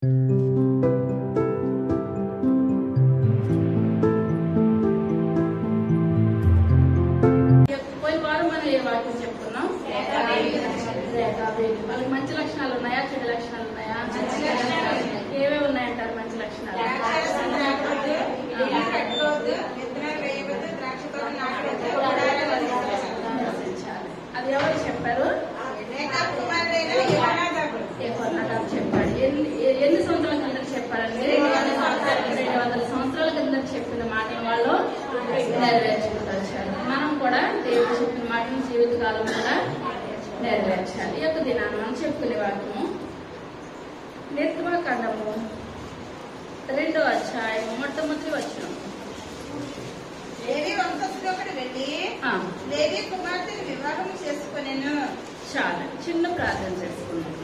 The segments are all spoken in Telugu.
పోయిన వారం మనం ఏ వాక్యం చెప్పుకున్నాం? వాళ్ళకి మంచి లక్షణాలు ఉన్నాయా, చెడు లక్షణాలు ఉన్నాయా? ఏమేమి ఉన్నాయంటారు మంచి లక్షణాలు? అది ఎవరు చెప్పారు? చెప్పాడు. ఎన్ని సంవత్సరాల కింద చెప్పారండి? 200 సంవత్సరాల కింద చెప్పిన మాటలు వాళ్ళు నెరవేర్చుకుంటూ వచ్చారు. మనం కూడా దేవుడు చెప్పిన మాటలు జీవితకాలం కూడా నెరవేర్చాలి. ఈ యొక్క దినాన్ని మనం చెప్పుకునే వాక్యము నిర్గమకాండము 2వ అధ్యాయం మొట్టమొదటి వచనం. లేవి వంశస్థుడొకడు వెళ్ళి లేవి కుమార్తెను వివాహం చేసుకొనెను. చాలా చిన్న ప్రార్థన చేసుకున్నాను.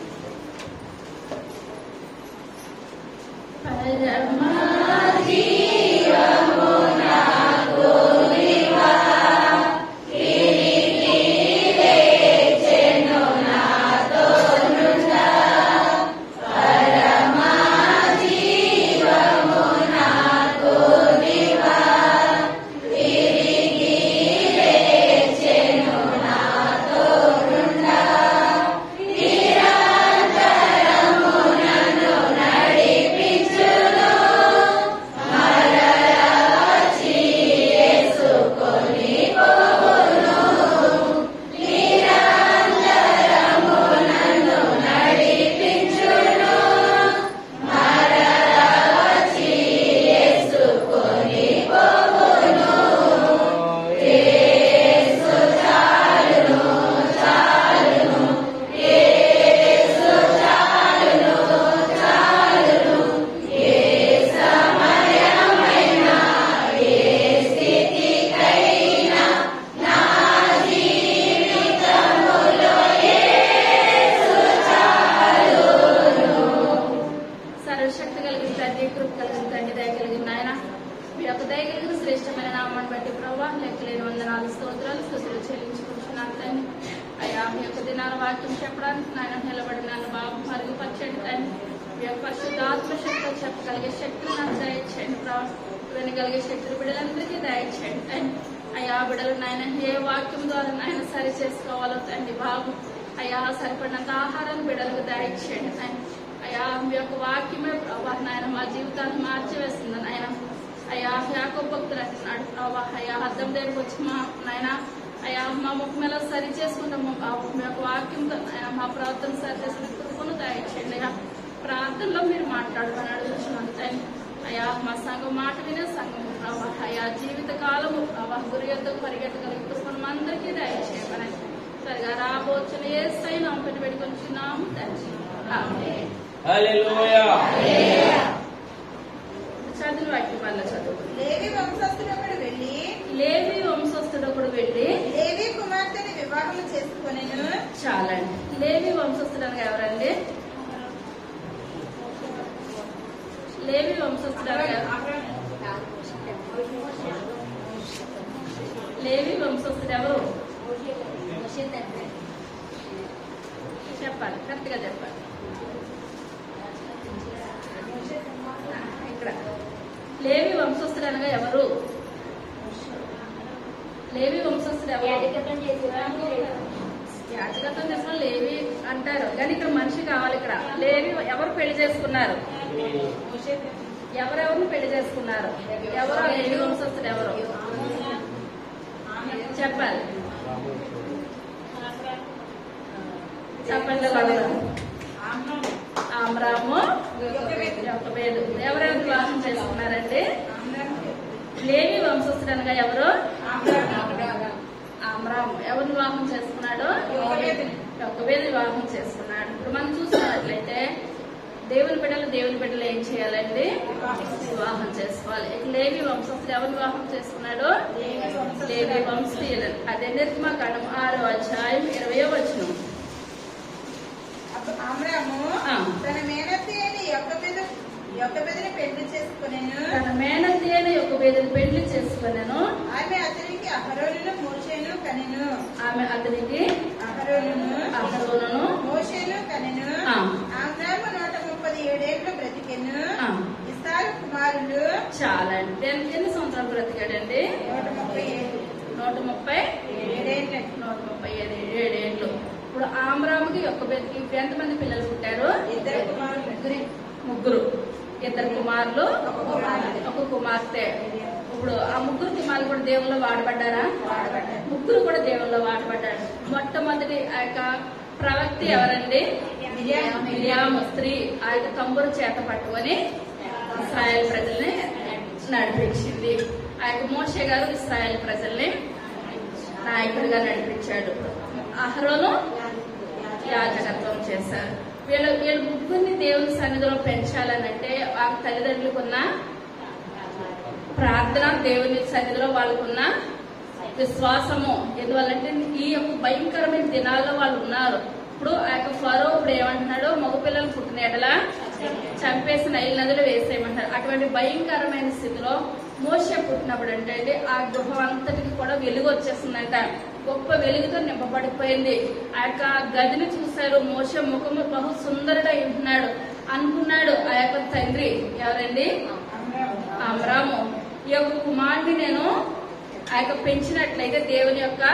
సర్వశక్తి కలిగిన తండ్రి, కృప కలిగిన తండ్రి, దయ కలిగిన నాయన, మీ యొక్క దయ కలిగిన శ్రేష్టమైన నామాన్ని బట్టి ప్రభావ లెక్కలేని వందనాలు స్తోత్రాలు స్తుతులు చెల్లించుకుంటున్నాను తండ్రి. అయ్యా మీ యొక్క దినాల వాక్యం చెప్పడానికి నాయన నిలబడి నన్ను బాబు మరుగుపరచండి తండ్రి. మీ యొక్క పరిశుద్ధాత్మ శక్తితో చెప్పగలిగే శక్తులు నాకు దయచేయండి ప్రభావ. వినగలిగే శక్తులు బిడ్డలందరికీ దయచేయండి తండ్రి. అయ్యా బిడ్డలు నాయన ఏ వాక్యం ద్వారా నాయన సరి చేసుకోవాలో తండ్రి బాబు. అయ్యా సరిపడినంత ఆహారాన్ని బిడ్డలకు దయచేయండి తండ్రి. అయ్యా మీ యొక్క వాక్యమే ప్రభా నాయన మా జీవితాన్ని మార్చివేస్తుంది నాయన. అయ్యా యాకోబు భక్తుడు అంటున్నాడు ప్రభా, అయ్యా అద్దం దగ్గరకు వచ్చి మా నాయన అయ్యా మా ముఖం ఎలా సరి చేసుకుంటాము బాబు. మీ యొక్క వాక్యంతో నాయన మా ప్రవర్తన సరి చేసుకుని కృపను దయచేయండి. అయ్యా ప్రార్థనలో మీరు మాట్లాడుకొని అడుగుతున్నాను తండ్రి. అయ్యా మా సంఘం మాట వినే సంఘము ప్రభా, అయ్యా జీవిత కాలము ప్రభా గురి యొద్దకు పరిగెత్తగలిగే కృపను అందరికీ దయచేయమని సరిగా రాబోతున్న యేసయ్య నామమున పెట్టుకొనిచున్నాము తండ్రి. ఆమేన్. హల్లెలూయా. చదువు వాక్యం వల్ల చదువు. లేవి వంశస్థుడొకడు వెళ్ళి లేవి కుమార్తెను వివాహం చేసుకొనెను. చాలండి. లేవి వంశస్థుడు అనగా ఎవరండి? లేవి వంశస్థుడు అనగా లేవి వంశస్థుడు ఎవరు చెప్పాలి, కరెక్ట్ గా చెప్పాలి. ఇక్కడ లేవి వంశస్థుడు అనగా ఎవరు? లేవి వంశస్థుడు ఎవరు? యాజకత్వం చేసిన లేవి అంటారు కానీ ఇక్కడ మనిషి కావాలి. ఇక్కడ లేవి ఎవరు పెళ్లి చేసుకున్నారు? ఎవరెవరిని పెళ్లి చేసుకున్నారు? ఎవరు లేవి వంశస్థుడు ఎవరు చెప్పాలి? చెప్పండి. ఆమ్రాము, యొక్బేదు. ఎవరెవరు వివాహం చేసుకున్నారండి? లేవి వంశస్థుడు అనగా ఎవరు? ఆమ్రాము. ఎవరు వివాహం చేసుకున్నాడు? యొక్బేదు వివాహం చేసుకున్నాడు. ఇప్పుడు మనం చూసినట్లయితే దేవుని బిడ్డలు ఏం చేయాలండి? వివాహం చేసుకోవాలి. లేవి వంశస్థుడు ఎవరు వివాహం చేసుకున్నాడు? లేవి వంశీయులు. అదే నిర్గమకాండం 6వ అధ్యాయం 20వ వచనం. ఆమ్రాము తన మేనత్తి అయిన యొక్బేదుని పెళ్లి చేసుకొనెను. ఆమె అతనికి అహరోనును మోషేను కనెను. మోషేను కనెను. ఆమ్రాము 137 ఏళ్ళు నేను ఇస్సాకు కుమారులు చాలా అంటే ఎన్ని సంవత్సరాలు బ్రతికాడండి? 137 ఏళ్ళు. ఇప్పుడు ఆమ్రాముకి యొక్కెబెదుకి ఎంతమంది పిల్లలు పుట్టారు? ముగ్గురు. 2 కుమారులు, 1 కుమార్తె. ఇప్పుడు ఆ 3 కుమారులు కూడా దేవుల్లో వాడబడ్డారా? ముగ్గురు కూడా దేవుల్లో వాడబడ్డారు. మొట్టమొదటి ఆ యొక్క ప్రవక్త ఎవరండి? మిరియాము స్త్రీ. ఆ యొక్క తంబురు చేత పట్టుకొని ఇశ్రాయేల్ ప్రజల్ని నడిపించింది. ఆ యొక్క మోషే గారు ఇశ్రాయేల్ ప్రజల్ని నాయకుడిగా నడిపించాడు. అహరోను యాజకత్వం చేశారు. వీళ్ళ ముగ్గురిని దేవుని సన్నిధిలో పెంచాలనంటే వాళ్ళ తల్లిదండ్రులకున్న ప్రార్థన, దేవుని సన్నిధిలో వాళ్ళకున్న విశ్వాసము. ఎందువల్లంటే ఈ యొక్క భయంకరమైన దినాల్లో వాళ్ళు ఉన్నారు. ఇప్పుడు ఆ యొక్క ఫరో ఇప్పుడు ఏమంటున్నాడు? మగపిల్లలు పుట్టిన ఎడలా చంపేసి నైల్ నదిలో వేసేయమంటారు. అటువంటి భయంకరమైన స్థితిలో మోషే పుట్టినప్పుడు అంటే ఆ గృహం అంతటికి కూడా వెలుగు వచ్చేస్తుందంట. గొప్ప వెలుగుతో నింపబడిపోయింది. ఆ యొక్క గదిని చూశారు. మోషే ముఖము బహు సుందరుడై ఉంటున్నాడు అనుకున్నాడు ఆ యొక్క తండ్రి. ఎవరండి? అమ్రాము. ఈ యొక్క కుమారుడిని నేను ఆ యొక్క పెంచినట్లయితే దేవుని యొక్క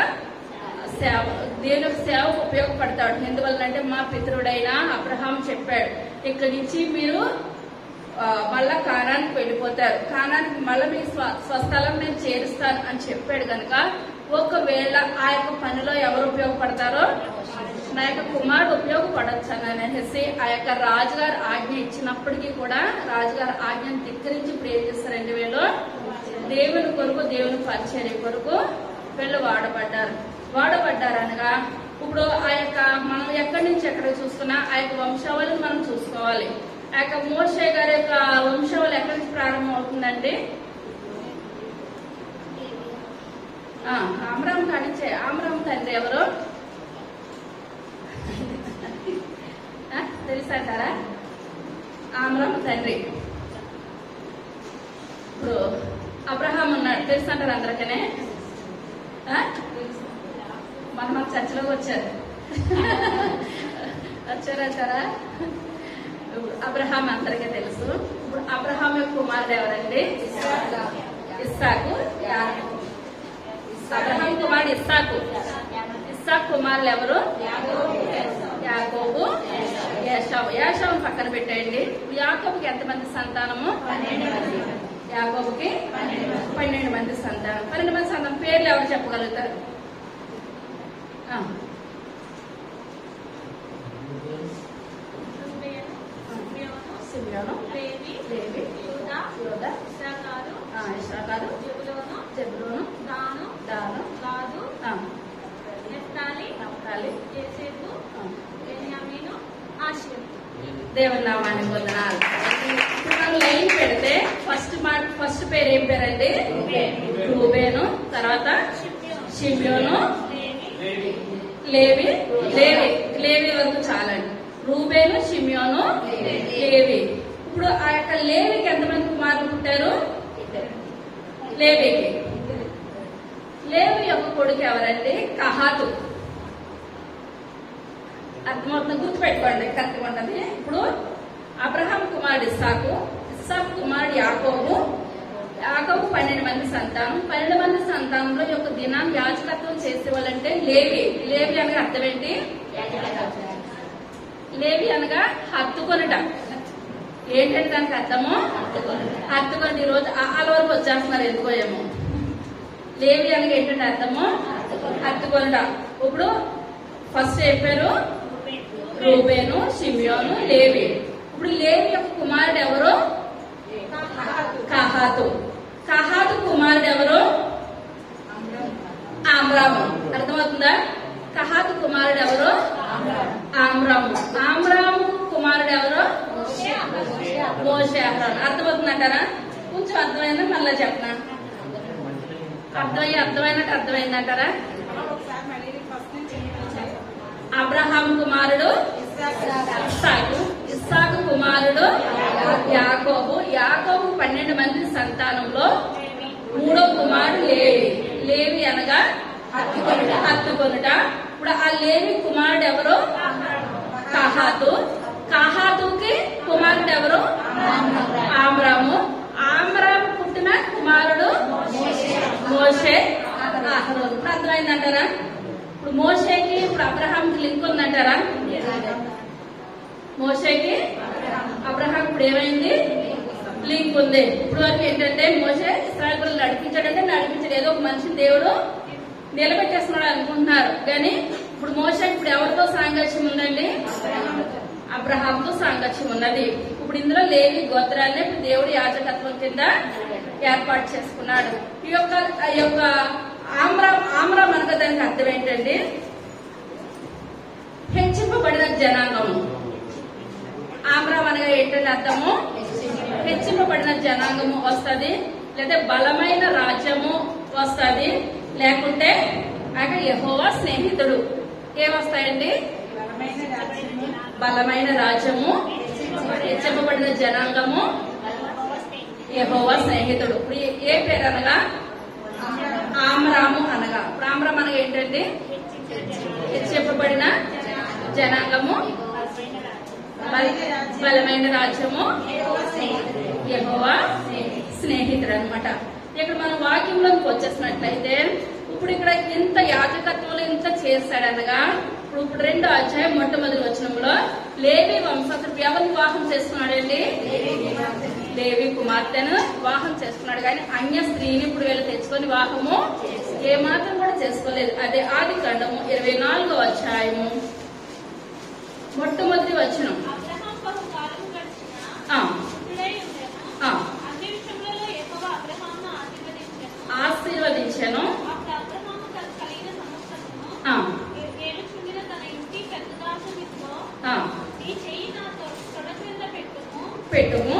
సేవకు ఉపయోగపడతాడు. ఎందువల్లంటే మా పితరుడైన అబ్రహాం చెప్పాడు, ఇక్కడి నుంచి మీరు మళ్ళా కానానికి వెళ్ళిపోతారు, కానానికి మళ్ళీ మీ స్వస్థలం నేను చేరుస్తాను అని చెప్పాడు. కనుక ఒకవేళ ఆ యొక్క పనిలో ఎవరు ఉపయోగపడతారో నా యొక్క కుమారుడు ఉపయోగపడచ్చు అని అనేసి ఆ యొక్క రాజుగారు ఆజ్ఞ ఇచ్చినప్పటికీ కూడా రాజుగారు ఆజ్ఞను ధిక్కరించి ఇప్పుడు ఏం చేస్తారండి? వీళ్ళు దేవుని కొరకు, దేవుని పరిచర్య కొరకు వీళ్ళు వాడబడ్డారనగా ఇప్పుడు ఆ యొక్క మనం ఎక్కడి నుంచి ఎక్కడికి చూసుకున్నా ఆ యొక్క వంశావళిని మనం చూసుకోవాలి. ఆ యొక్క మోషే గారి యొక్క వంశావళి ఎక్కడి నుంచి ప్రారంభం అవుతుందండి? ఆమ్రాం కానిచ్చే. ఆమ్రాం తండ్రి ఎవరు తెలుసంటారా? ఆమ్రాం తండ్రి ఇప్పుడు అబ్రహాం ఉన్నాడు తెలుసంటారు అందరికనే. మన చర్చలోకి వచ్చారంటారా? అబ్రహాం అందరికీ తెలుసు. ఇప్పుడు అబ్రహాం యొక్క కుమారుడు ఎవరండి? ఇస్సాకు. అబ్రహాం కుమారుడు ఇస్సాకు. ఇస్సాకు కుమారులు ఎవరు? యాకోబు, ఏశావు. ఏశావుని పక్కన పెట్టేయండి. యాకోబుకి ఎంతమంది సంతానము? యాకోబుకి 12 మంది సంతానం. 12 మంది సంతానం పేర్లు ఎవరు చెప్పగలుగుతారు? సిమియోను, లేవి, యూదా, ఇశ్రాకారు, జెబులూను, దాను, గాదు, నఫ్తాలి, యోసేపు, బెన్యామీను, ఆషేరు. దేవుని నామానికి వందనాలు. ఇప్పుడు మనం లైన్ పెడితే ఫస్ట్ పేరు ఏం పేరండి? రూబేను, తర్వాత షిమ్యోను, లేవి వరకు చాలండి. రూబేను, షిమ్యోను, లేవి. ఇప్పుడు ఆ యొక్క లేవికి ఎంతమంది కుమారులు పుట్టారు? లేవికి. లేవి యొక్క కొడుకు ఎవరండి? కహాతు. అర్థమవుతుంది, గుర్తుపెట్టుకోండి, కరెక్ట్గా ఉంటుంది. ఇప్పుడు అబ్రహాం కుమారుడు ఇస్సాకు కుమారుడు యాకోబు 12 మంది సంతానం. 12 మంది సంతానంలో యొక్క దినాన్ని యాజకత్వం చేసేవాళ్ళంటే లేవి అనగా అర్థం ఏంటి? లేవి అనగా హత్తుకొనుట. ఏంటంటే దానికి అర్థము? హత్తుకొని. ఈ రోజు ఆల వరకు వచ్చేస్తున్నారు ఎందుకో ఏమో. లేవి అనగా ఏంటంటే అర్థము? హత్తుకొనుట. ఇప్పుడు ఫస్ట్ చెప్పారు రూబేను, షిమ్యోను, లేవి. ఇప్పుడు లేవి యొక్క కుమారుడు ఎవరు? కహాతు కుమారుడు ఎవరు? ఆమ్రాము. అర్థమవుతుందా? కహాతు కుమారుడు ఎవరు? ఆమ్రాము కుమారుడు ఎవరు? మోషే. అర్థమవుతుందంటారా? కొంచెం అర్థమైందా? మళ్ళా చెప్పనా? అర్థమైందంటారా? అబ్రహాం కుమారుడు ఇస్సాకు కుమారుడు యాకోబు. 12 మంది సంతానంలో 3వ కుమారుడు లేవి అనగా హత్తుకొనుట. ఇప్పుడు ఆ లేవి కుమారుడు ఎవరు? కహాతుకి కుమారుడు ఎవరు? మోషే అహరోను. ఇప్పుడు అర్థమైందంటారా? ఇప్పుడు మోషేకి ఇప్పుడు అబ్రహాంకి లింక్ ఉందంటారా? మోషేకి అబ్రహాం ఇప్పుడు ఏమైంది? లింక్ ఉంది. ఇప్పుడు వరకు ఏంటంటే మోషే ఇశ్రాయేలు నడిపించాడంటే నడిపించాడు, ఏదో ఒక మనిషిని దేవుడు నిలబెట్టేస్తున్నాడు అనుకుంటున్నారు. కానీ ఇప్పుడు మోషే ఇప్పుడు ఎవరితో సాంగత్యం ఉందండి? అబ్రహాంతో సాంగత్యం ఉన్నది. ఇప్పుడు ఇందులో లేవి గోత్రాన్ని ఇప్పుడు దేవుడు యాజకత్వం కింద ఏర్పాటు చేసుకున్నాడు. ఈ యొక్క ఆమ్రాం అనగా దానికి అర్థం ఏంటండి? హెచ్చింపబడిన జనాంగము. ఆమ్రాం అనగా ఏంటంటే అర్థము? హెచ్చింపబడిన జనాంగము వస్తుంది, లేదా బలమైన రాజ్యము వస్తుంది, లేకుంటే అక్కడ యెహోవా స్నేహితుడు. ఏమొస్తాయండి? బలమైన రాజ్యము, హెచ్చింపబడిన జనాంగము, యెహోవా స్నేహితుడు. ఇప్పుడు ఏ పేరు అనగా? ఆమ్రాము అనగా. ఇప్పుడు ఆమ్రాం అనగా ఏంటండి? హెచ్చింపబడిన జనాంగము, బలమైన రాజ్యము, యెహోవా స్నేహితుడు అనమాట. ఇక్కడ మనం వాక్యంలోకి వచ్చేసినట్లయితే ఇప్పుడు ఇక్కడ ఇంత యాజకత్వంలో ఇంత చేశాడనగా ఇప్పుడు 2వ అధ్యాయం మొట్టమొదటి వచనంలో లేవి వంశస్థుడు ఎవరిని వివాహం చేసుకున్నాడండి? లేవి కుమార్తెను వివాహం చేసుకున్నాడు. కానీ అన్య స్త్రీని ఇప్పుడు వీళ్ళు తెచ్చుకొని వివాహము ఏమాత్రం కూడా చేసుకోలేదు. అదే ఆదికాండము 24వ అధ్యాయము మొట్టమొదటి వచనం. ఆశీర్వదించాను. పెట్టుము.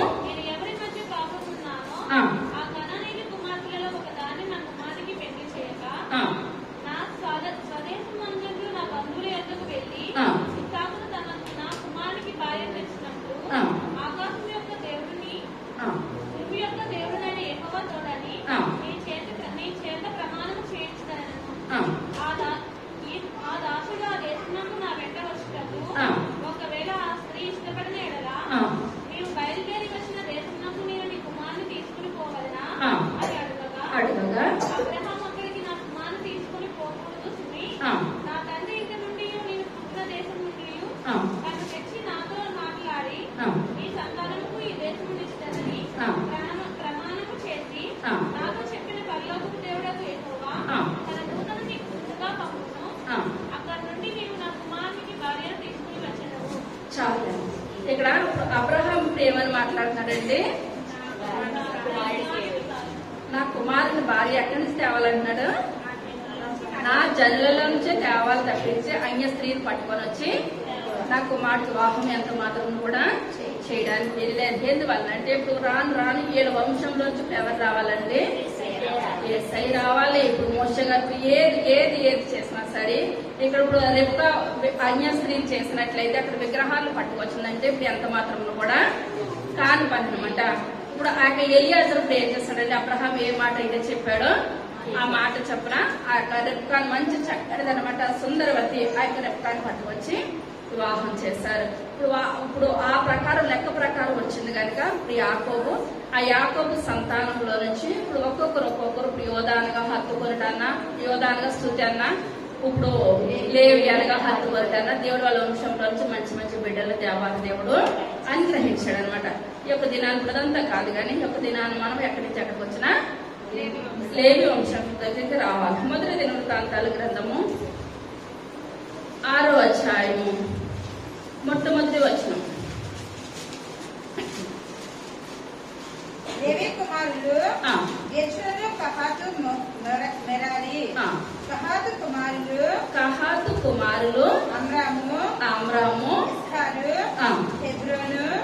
ఒకవేళ ఆ స్త్రీ ఇష్టపడిన ఎడలా నీవు బయలుదేరి వచ్చిన దేశంలో నేను నీ కుమారుని తీసుకుని పోవలనా అని అడగగా అబ్రహాము అక్కడికి నా కుమారుని తీసుకుని పోకూడదు సుమి, నా తండ్రి ఇంటి నుండి నేను పుట్టిన దేశం నుండి తను తెచ్చి నాతో మాట్లాడి ఈ సంతానముకు ఈ దేశం ఇస్తానని ప్రమాణము చేసి నాతో చెప్పిన పరలోకపు దేవుడకు యెహోవా తన దూతను నీకు ముందుగా పంపును, అక్కడ నుండి నీవు నా కుమారునికి భార్యను తీసుకుని వచ్చేదవు. చాలు. ఇక్కడ అబ్రహాం ప్రేమని మాట్లాడుతున్నాడండి. నా కుమారుని భార్య ఎక్కడి నుంచి తేవాలంటున్నాడు? నా జనులలో నుంచే తేవాలి తప్పించి అన్య స్త్రీని పట్టుకొని వచ్చి నా కుమారుడు వివాహం ఎంత మాత్రం కూడా చేయడానికి వీల్లేదు. ఎందువల్ల అంటే ఇప్పుడు రాను వీళ్ళ వంశంలోంచి ఎవరు రావాలండి? ఏసై రావాలి. ఇప్పుడు మోషే గారు ఏది చేసినా సరే ఇక్కడ ఇప్పుడు రేపుగా అన్య స్త్రీ చేసినట్లయితే అక్కడ విగ్రహాలు పట్టుకొచ్చిందంటే ఇప్పుడు ఎంత మాత్రం కూడా కాని పని అనమాట. ఇప్పుడు ఆ ఎలియాజరు ఇప్పుడు ఏం చేస్తాడంటే అబ్రహాం ఏ మాట అయితే చెప్పాడో ఆ మాట చెప్పిన ఆ యొక్క రెప్కాన్ మంచి చక్కటిది అనమాట, సుందరవతి. ఆ యొక్క రెప్కాన్ని పట్టుకొచ్చి వివాహం చేశారు. ఇప్పుడు ఆ ప్రకారం లెక్క ప్రకారం వచ్చింది కనుక ఇప్పుడు ఆ యాకోబు సంతానంలో నుంచి ఇప్పుడు ఒక్కొక్కరు ఇప్పుడు యోధానగా హత్తుకొనటన్నా, యోధానగా స్తుతి అన్నా, ఇప్పుడు లేవి అనగా హత్తుకొనటన్నా దేవుడు వాళ్ళ వంశంలో నుంచి మంచి మంచి బిడ్డలు దేవాల దేవుడు అనుగ్రహించాడు అనమాట. ఈ యొక్క దినాన్ని ఇప్పుడంతా కాదు కానీ ఈ యొక్క దినాన్ని మనం ఎక్కడి నుంచి ఎక్కడికి వచ్చినా లేవి వంశం దగ్గరికి రావాలి. మొదటి దినవృత్తాంతాల గ్రంథము 6వ అధ్యాయము మొట్టమొదటి వచనం. లేవి కుమారులు గెర్షోను, కహాతు, మెరారి. కహాతు కుమారులు అమ్రాము, ఇస్హారు,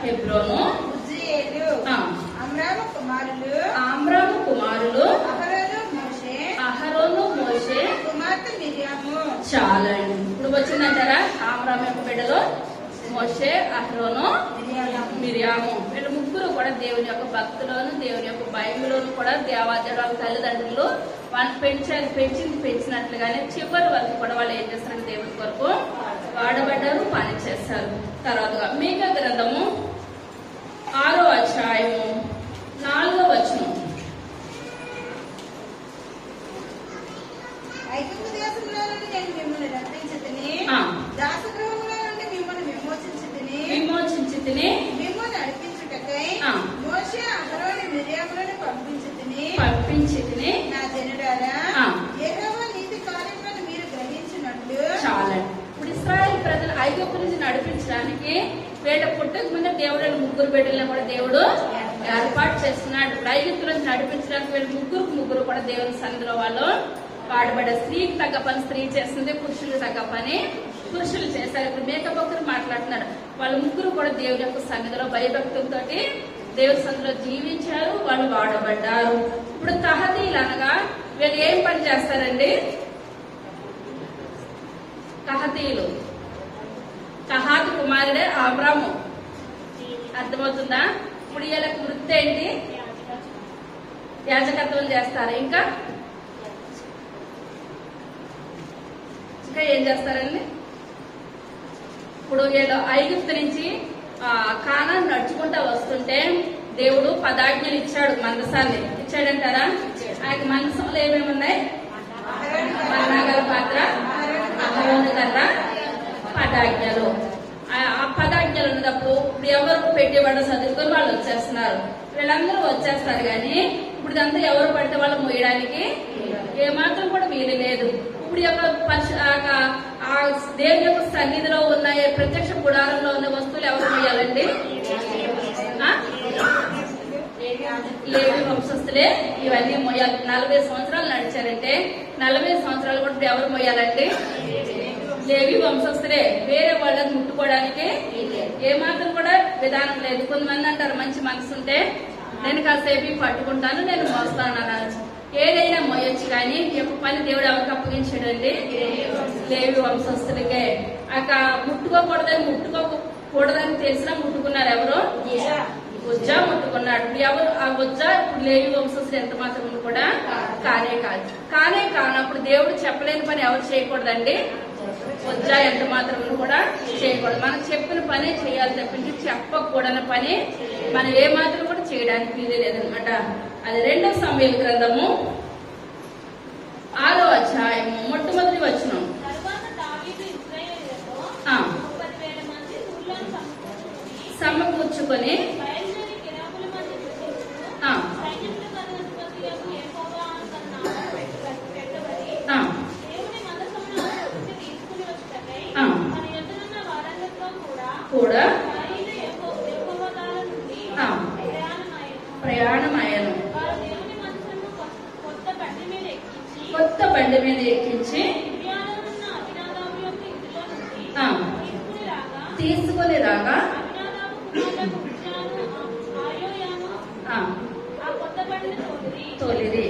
హెబ్రోను, ఉజ్జియేలు. అమ్రాము కుమారులు అహరోను, మోషే, కుమార్తె మిరియాము. చాలండి. ఇప్పుడు వచ్చిందంటారా? ఆమ్రాము యొక్క బిడ్డలో మోషే, అహరోను, మిరియాము. వీళ్ళు ముగ్గురు కూడా దేవుని యొక్క భక్తులను, దేవుని యొక్క భయంలోను కూడా దేవాదేవుడు వాళ్ళ తల్లిదండ్రులు వాళ్ళు పెంచినట్లుగానే చివరి వరకు కూడా వాళ్ళు ఏం చేస్తారు? దేవుని కొరకు వాడబడ్డారు, పని చేస్తారు. తర్వాత మీకా గ్రంథము 6వ అధ్యాయము 4వ వచనం. వీళ్ళని కూడా దేవుడు ఏర్పాటు చేస్తున్నాడు. ఐగుప్తులను నడిపించడానికి వీళ్ళు ముగ్గురు కూడా దేవుని సన్నిధిలో వాళ్ళు వాడబడ్డ. స్త్రీకి తగ్గ పని స్త్రీ చేస్తుంది, పురుషులకు తగ్గ పని పురుషులు చేశారు. ఇప్పుడు మేకప్ ఒకరు మాట్లాడుతున్నాడు. వాళ్ళ ముగ్గురు కూడా దేవుని యొక్క సన్నిధిలో భయభక్తులతో దేవుని సన్నిధిలో జీవించారు, వాళ్ళు వాడబడ్డారు. ఇప్పుడు కహాతీయులు అనగా వీళ్ళు ఏం పని చేస్తారండి? కహాతీయులు కహాతు కుమారుడే అబ్రాము. అర్థమవుతుందా? ఇప్పుడు వీళ్ళకి వృత్తి ఏంటి? యాజకత్వం చేస్తారు. ఇంకా ఏం చేస్తారండి? ఇప్పుడు వీళ్ళు ఐగుప్తు నుంచి కానాను నడుచుకుంటా వస్తుంటే దేవుడు 10 ఆజ్ఞలు ఇచ్చాడు. మందసాన్ని ఇచ్చాడంటారా? ఆయన మందసంలో ఏమేమి ఉన్నాయి? మన్నాగల పాత్ర, అహరోను కర్ర, 10 ఆజ్ఞలు. ఆ 10 ఆజ్ఞలు ఉన్నప్పుడు ఇప్పుడు ఎవరు పెట్టేవాడు చదువుకొని వాళ్ళు వచ్చేస్తున్నారు. వీళ్ళందరూ వచ్చేస్తారు కానీ ఇప్పుడు ఇదంతా ఎవరు పడితే వాళ్ళు మోయడానికి ఏమాత్రం కూడా వీలు లేదు. ఇప్పుడు ఆ దేవుని యొక్క సన్నిధిలో ఉన్న ప్రత్యక్ష గుడారంలో ఉన్న వస్తువులు ఎవరు మోయాలండి? లేవి వంశస్థులే ఇవన్నీ మోయాలి. 40 సంవత్సరాలు నడిచారంటే 40 సంవత్సరాలు కూడా ఎవరు మోయాలండి? లేవి వంశస్థులే. వేరే వాళ్ళని ముట్టుకోవడానికి ఏమాత్రం కూడా విధానం లేదు. కొంతమంది అంటారు మంచి మనసు ఉంటే నేను కాసేపు పట్టుకుంటాను, నేను మోస్తాను అన్నారు. ఏదైనా మోయొచ్చు కానీ యొక్క పని దేవుడు ఎవరికి అప్పగించాడండి? లేవి వంశస్థులకే. ముట్టుకోకూడదని తెలిసినా ముట్టుకున్నారు. ఎవరు? ఉజ్జా ముట్టుకున్నాడు. ఎవరు ఆ ఉజ్జా? ఇప్పుడు లేవి వంశస్థులు ఎంత మాత్రం కూడా కానే కానప్పుడు దేవుడు చెప్పలేని పని ఎవరు చేయకూడదండి? ఉజ్జా ఎంత మాత్రం కూడా చేయకూడదు. మనం చెప్పిన పనే చేయాలి తప్పించి చెప్పకూడని పని మనం ఏ మాత్రం కూడా చేయడానికి వీలు లేదనమాట. అది 2వ సమూయేలు గ్రంథము 6వ అధ్యాయము మొట్టమొదటి వచనం. సమకూర్చుకొని కూడా ప్రయాణమయ్యను. కొత్త బండి మీద ఎక్కించి తీసుకొని రాగా తోలిది.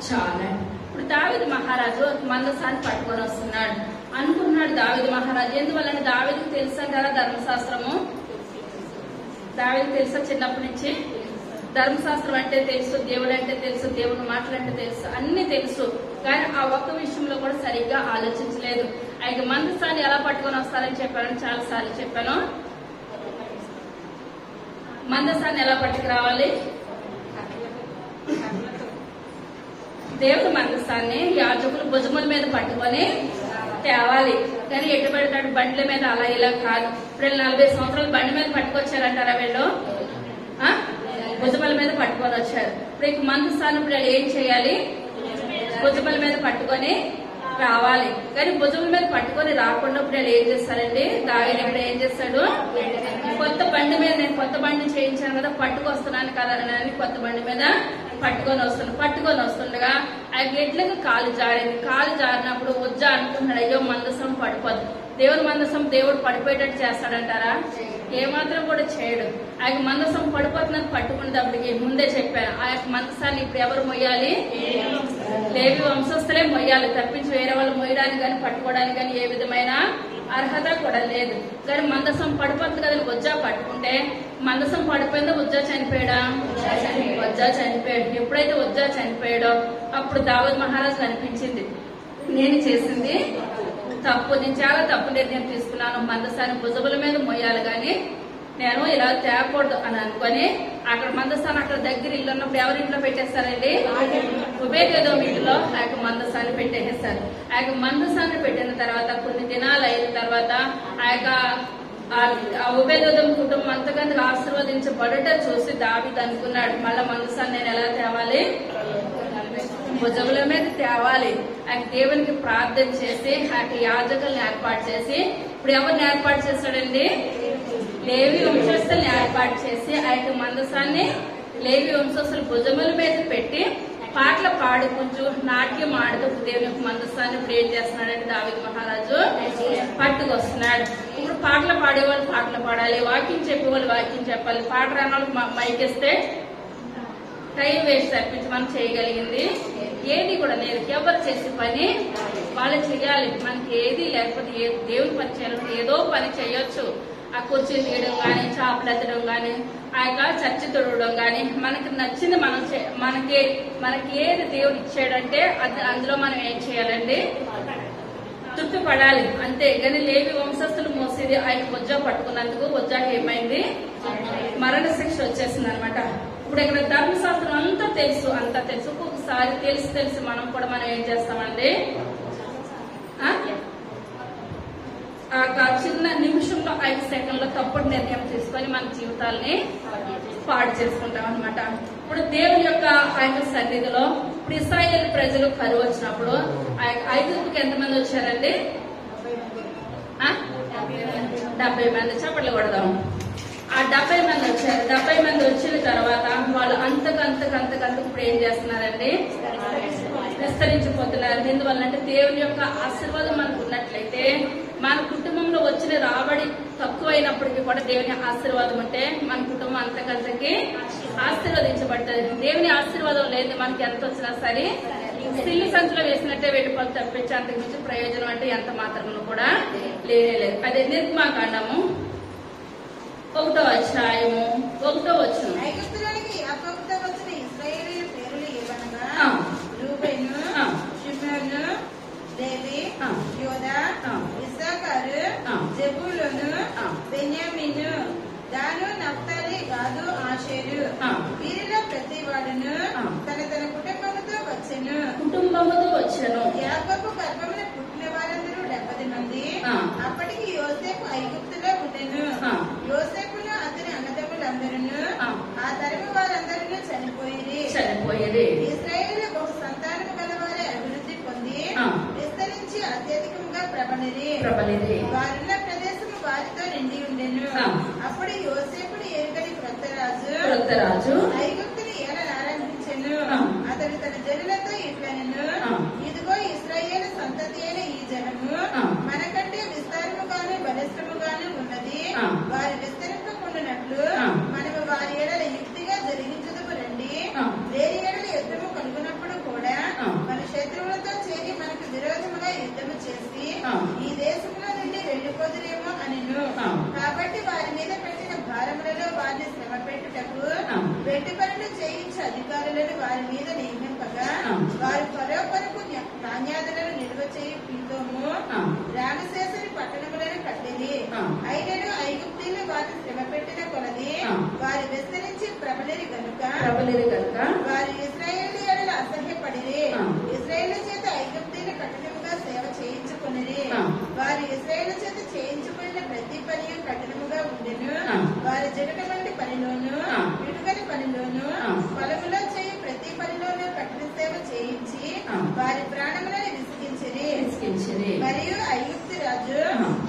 చాలా. ఇప్పుడు దావీదు మహారాజు మందసాన్ని పట్టుకొని వస్తున్నాడు అనుకున్నాడు. దావీదు మహారాజు ఎందువల్ల? దావీదుకు తెలుసా కదా ధర్మశాస్త్రము? దావీదుకు తెలుసా? చిన్నప్పటి నుంచి ధర్మశాస్త్రం అంటే తెలుసు, దేవుడు అంటే తెలుసు, దేవుని మాటలంటే తెలుసు, అన్ని తెలుసు. కానీ ఆ ఒక్క విషయంలో కూడా సరిగ్గా ఆలోచించలేదు. అయితే మందసాన్ని ఎలా పట్టుకొని వస్తారని చెప్పాను, చాలా సార్లు చెప్పాను. మందసాన్ని ఎలా పట్టుకురావాలి? దేవుడు మందసాన్ని యాజకులు భుజముల మీద పట్టుకొని తేవాలి. కానీ ఎటు పెడతాడు? బండ్ల మీద అలా ఇలా కాదు. ఇప్పుడు 40 సంవత్సరాలు బండి మీద పట్టుకొచ్చారంటారా? వీళ్ళు భుజముల మీద పట్టుకొని వచ్చారు. ఇప్పుడు మందసాన్ని ఇప్పుడు ఏం చేయాలి? భుజముల మీద పట్టుకొని రావాలి. కానీ భుజముల మీద పట్టుకొని రాకుండా ఇప్పుడు ఏం చేస్తారండి? దావీదు ఇప్పుడు ఏం చేస్తాడు? కొత్త బండి మీద, నేను కొత్త బండి చేయించాను కదా, పట్టుకొస్తున్నాను కదా అని కొత్త బండి మీద పట్టుకొని వస్తుండగా ఆ గెట్లకు కాలు జారింది. కాలు జారినప్పుడు ఉజ్జా అనుకుంటున్నాడు, అయ్యో మందసం పడిపోదు. దేవుని మందసం దేవుడు పడిపోయేటట్టు చేస్తాడంటారా? ఏమాత్రం కూడా చేయడు. ఆ యొక్క మందసం పడిపోతుందని పట్టుకునేటప్పటికి ముందే చెప్పాను, ఆ యొక్క మందసాన్ని ఇప్పుడు ఎవరు మొయ్యాలి? లేవి వంశస్థులే మొయ్యాలి తప్పించి వేరే వాళ్ళు మొయ్యడానికి కానీ పట్టుకోవడానికి కానీ ఏ విధమైన అర్హత కూడా లేదు. కానీ మందసం పడిపోతుంది కదా, ఉజ్జా పట్టుకుంటే మందసం పడిపోయిందో ఉజ్జా చనిపోయాడా? ఉజ్జా చనిపోయాడు. ఎప్పుడైతే ఉజ్జా చనిపోయాడో అప్పుడు దావీదు మహారాజు అనిపించింది, నేను చేసింది తప్పు, నేను చాలా తప్పు నిర్ణయం తీసుకున్నాను, మందసాన్ని భుజముల మీద మోయాలి కానీ నేను ఇలా తేకూడదు అని అనుకొని అక్కడ మందసాన్ని అక్కడ దగ్గర ఇల్లు ఉన్నప్పుడు ఎవరింట్లో పెట్టేస్తారండి? ఉబేదెదోము ఇంట్లో ఆ యొక్క మందసాన్ని పెట్టేస్తారు. ఆ యొక్క మందసాన్ని పెట్టిన తర్వాత కొన్ని దినాలు అయిన తర్వాత ఆ యొక్క ఉబేదెదోము కుటుంబం అంతకంతగా ఆశీర్వదించబడుట చూసి దావీదు అనుకున్నాడు, మళ్ళా మందసాన్ని నేను ఎలా తేవాలి? భుజముల మీద తేవాలి. ఆయన దేవునికి ప్రార్థన చేసి ఆ యొక్క యాజకులను ఏర్పాటు చేసి, ఇప్పుడు ఎవరిని ఏర్పాటు చేశాడండి? లేవి వంశస్థులను ఏర్పాటు చేసి ఆ యొక్క మందసాన్ని లేవి వంశస్థుల భుజముల మీద పెట్టి పాటలు పాడుకుంటూ నాట్యం ఆడుతూ దేవుని యొక్క మందసాన్ని ఇప్పుడు ఏం చేస్తున్నాడంటే దావీదు మహారాజు పట్టుకొస్తున్నాడు. ఇప్పుడు పాటలు పాడేవాళ్ళు పాటలు పాడాలి, వాక్యం చెప్పేవాళ్ళు వాక్యం చెప్పాలి. పాట రాని వాళ్ళు మైకేస్తే టైం వేస్ట్ తప్పించి మనం చేయగలిగింది ఏది కూడా లేదు. ఎవరు చేసే పని వాళ్ళు చేయాలి. మనకి ఏది లేకపోతే దేవుని పని చేయాలంటే ఏదో పని చేయొచ్చు. ఆ కుర్చీ తీయడం కానీ, చేపలు ఎత్తడం కానీ, ఆ యొక్క చర్చి తొడవడం కానీ, మనకి నచ్చింది మనం మనకి ఏది దేవుడు ఇచ్చాడంటే అది అందులో మనం ఏం చేయాలండి? తృప్తి పడాలి అంతే. కానీ లేవి వంశస్థులు మోసేది ఆయన ఉజ్జా పట్టుకున్నందుకు ఉజ్జాకి ఏమైంది? మరణ శిక్ష వచ్చేసింది అనమాట. ఇప్పుడు ఇక్కడ ధర్మశాస్త్రం అంతా తెలుసు. ఒక్కొక్కసారి తెలిసి మనం ఏం చేస్తామండి? ఆ చిన్న నిమిషంలో 5 సెకండ్లో తప్పుడు నిర్ణయం తీసుకొని మన జీవితాల్ని పాడు చేసుకుంటాం అనమాట. ఇప్పుడు దేవుని యొక్క ఆయన సన్నిధిలో ఇప్పుడు ఇశ్రాయేలు ప్రజలు కరువు వచ్చినప్పుడు ఆ యొక్క ఐగుప్తుకి ఎంతమంది వచ్చారండి? 70 మంది. చప్పట్లు కొడదాం. ఆ 70 మంది వచ్చారు. 70 మంది వచ్చిన తర్వాత వాళ్ళు అంతకంతకు ఇప్పుడు ఏం చేస్తున్నారండి? విస్తరించిపోతున్నారు. ఎందువల్లంటే దేవుని యొక్క ఆశీర్వాదం మనకు ఉన్నట్లయితే మన కుటుంబంలో వచ్చిన రాబడి తక్కువైనప్పటికీ కూడా దేవుని ఆశీర్వాదం ఉంటే మన కుటుంబం అంతకంతకి ఆశీర్వదించబడుతుంది. దేవుని ఆశీర్వాదం లేదు మనకి ఎంత వచ్చినా సరే సిల్లి సంచులో వేసినట్టే వెళ్ళిపోతే తప్పించి అంతకు మించి ప్రయోజనం అంటే ఎంత మాత్రము కూడా లేదు. అదే నిర్గమాకాండము 1వ అధ్యాయము 1వ వచనం. లేవి, యోదా, ఇస్సాకారు, జెబూలూను, బెన్యామీను, దాను, నఫ్తాలి, గాదు, ఆషేరు వీరిలో ప్రతి వాడును తన కుటుంబముతో వచ్చెను. యాకోబు గర్భమున పుట్టిన వారందరూ 70 మంది. అప్పటికి యోసేపు ఐగుప్తులో ఉండెను. యోసేపును అతని అన్నదమ్ములందరూ ఆ తరము వారందరూ చనిపోయిరి. ఇశ్రాయేలు బహు సంతానము గలవారే అభివృద్ధి పొంది విస్తరించి అత్యధికంగా ప్రబలిరి. వారున్న ప్రదేశము వారితో నిండి ఉండెను. అప్పుడు యోసేపుడు ఎరుగని క్రొత్త రాజు ఐగుప్తుని ఏలనారంభించెను. అతడు తన జనులతో ఇట్లనెను, ఇదిగో ఇశ్రాయేలు సంతతి అయిన ఈ జనము మనకంటే విస్తారముగాను బలిష్టముగాను ఉన్నది. వారు విస్తరింపకుండానట్లు మనము వారి ఏడల యుక్తిగా జరిగించుదుము రండి. వేరే ఏడల యుద్ధము కలుగునప్పుడు కూడా మన శత్రువులతో చేరి మనకు విరోధముగా యుద్ధము చేసి ఈ దేశంలో నుండి వెళ్లిపోదురేమో అనెను. కాబట్టి వారి మీద పెట్టిన భారములలో వారిని శ్రమ పెట్టుటకు వెట్టి పనులు చేయించే అధికారులను వారి మీద నియమింపగా వారు ఫరో కొరకు ధాన్యాదులను నిల్వ చేయి పీతోము రామశేషుని పట్టణములను కట్టింది. అయినను ఐగుప్తీయులు వారిని శ్రమ పెట్టిన కొలది వారు విస్తరించి ప్రబలిరి గనుక వారు ఇశ్రాయేలు ఎడల అసహ్యపడిరి. ఇశ్రాయేలు చేత ఐగుప్తీయులు కఠినముగా సేవ చేయించుకునిరి. వారు ఇశ్రాయేలు చేత చేయించుకున్న ప్రతి పని కఠినముగా ఉండెను. వారి జగట వంటి పనిలోను విడుగని పనిలోను పొలములో చేయి ప్రతి పనిలోనూ కఠిన సేవ చేయించి వారి ప్రాణములను విసిగించిరి. మరియు ఐగుప్తు రాజు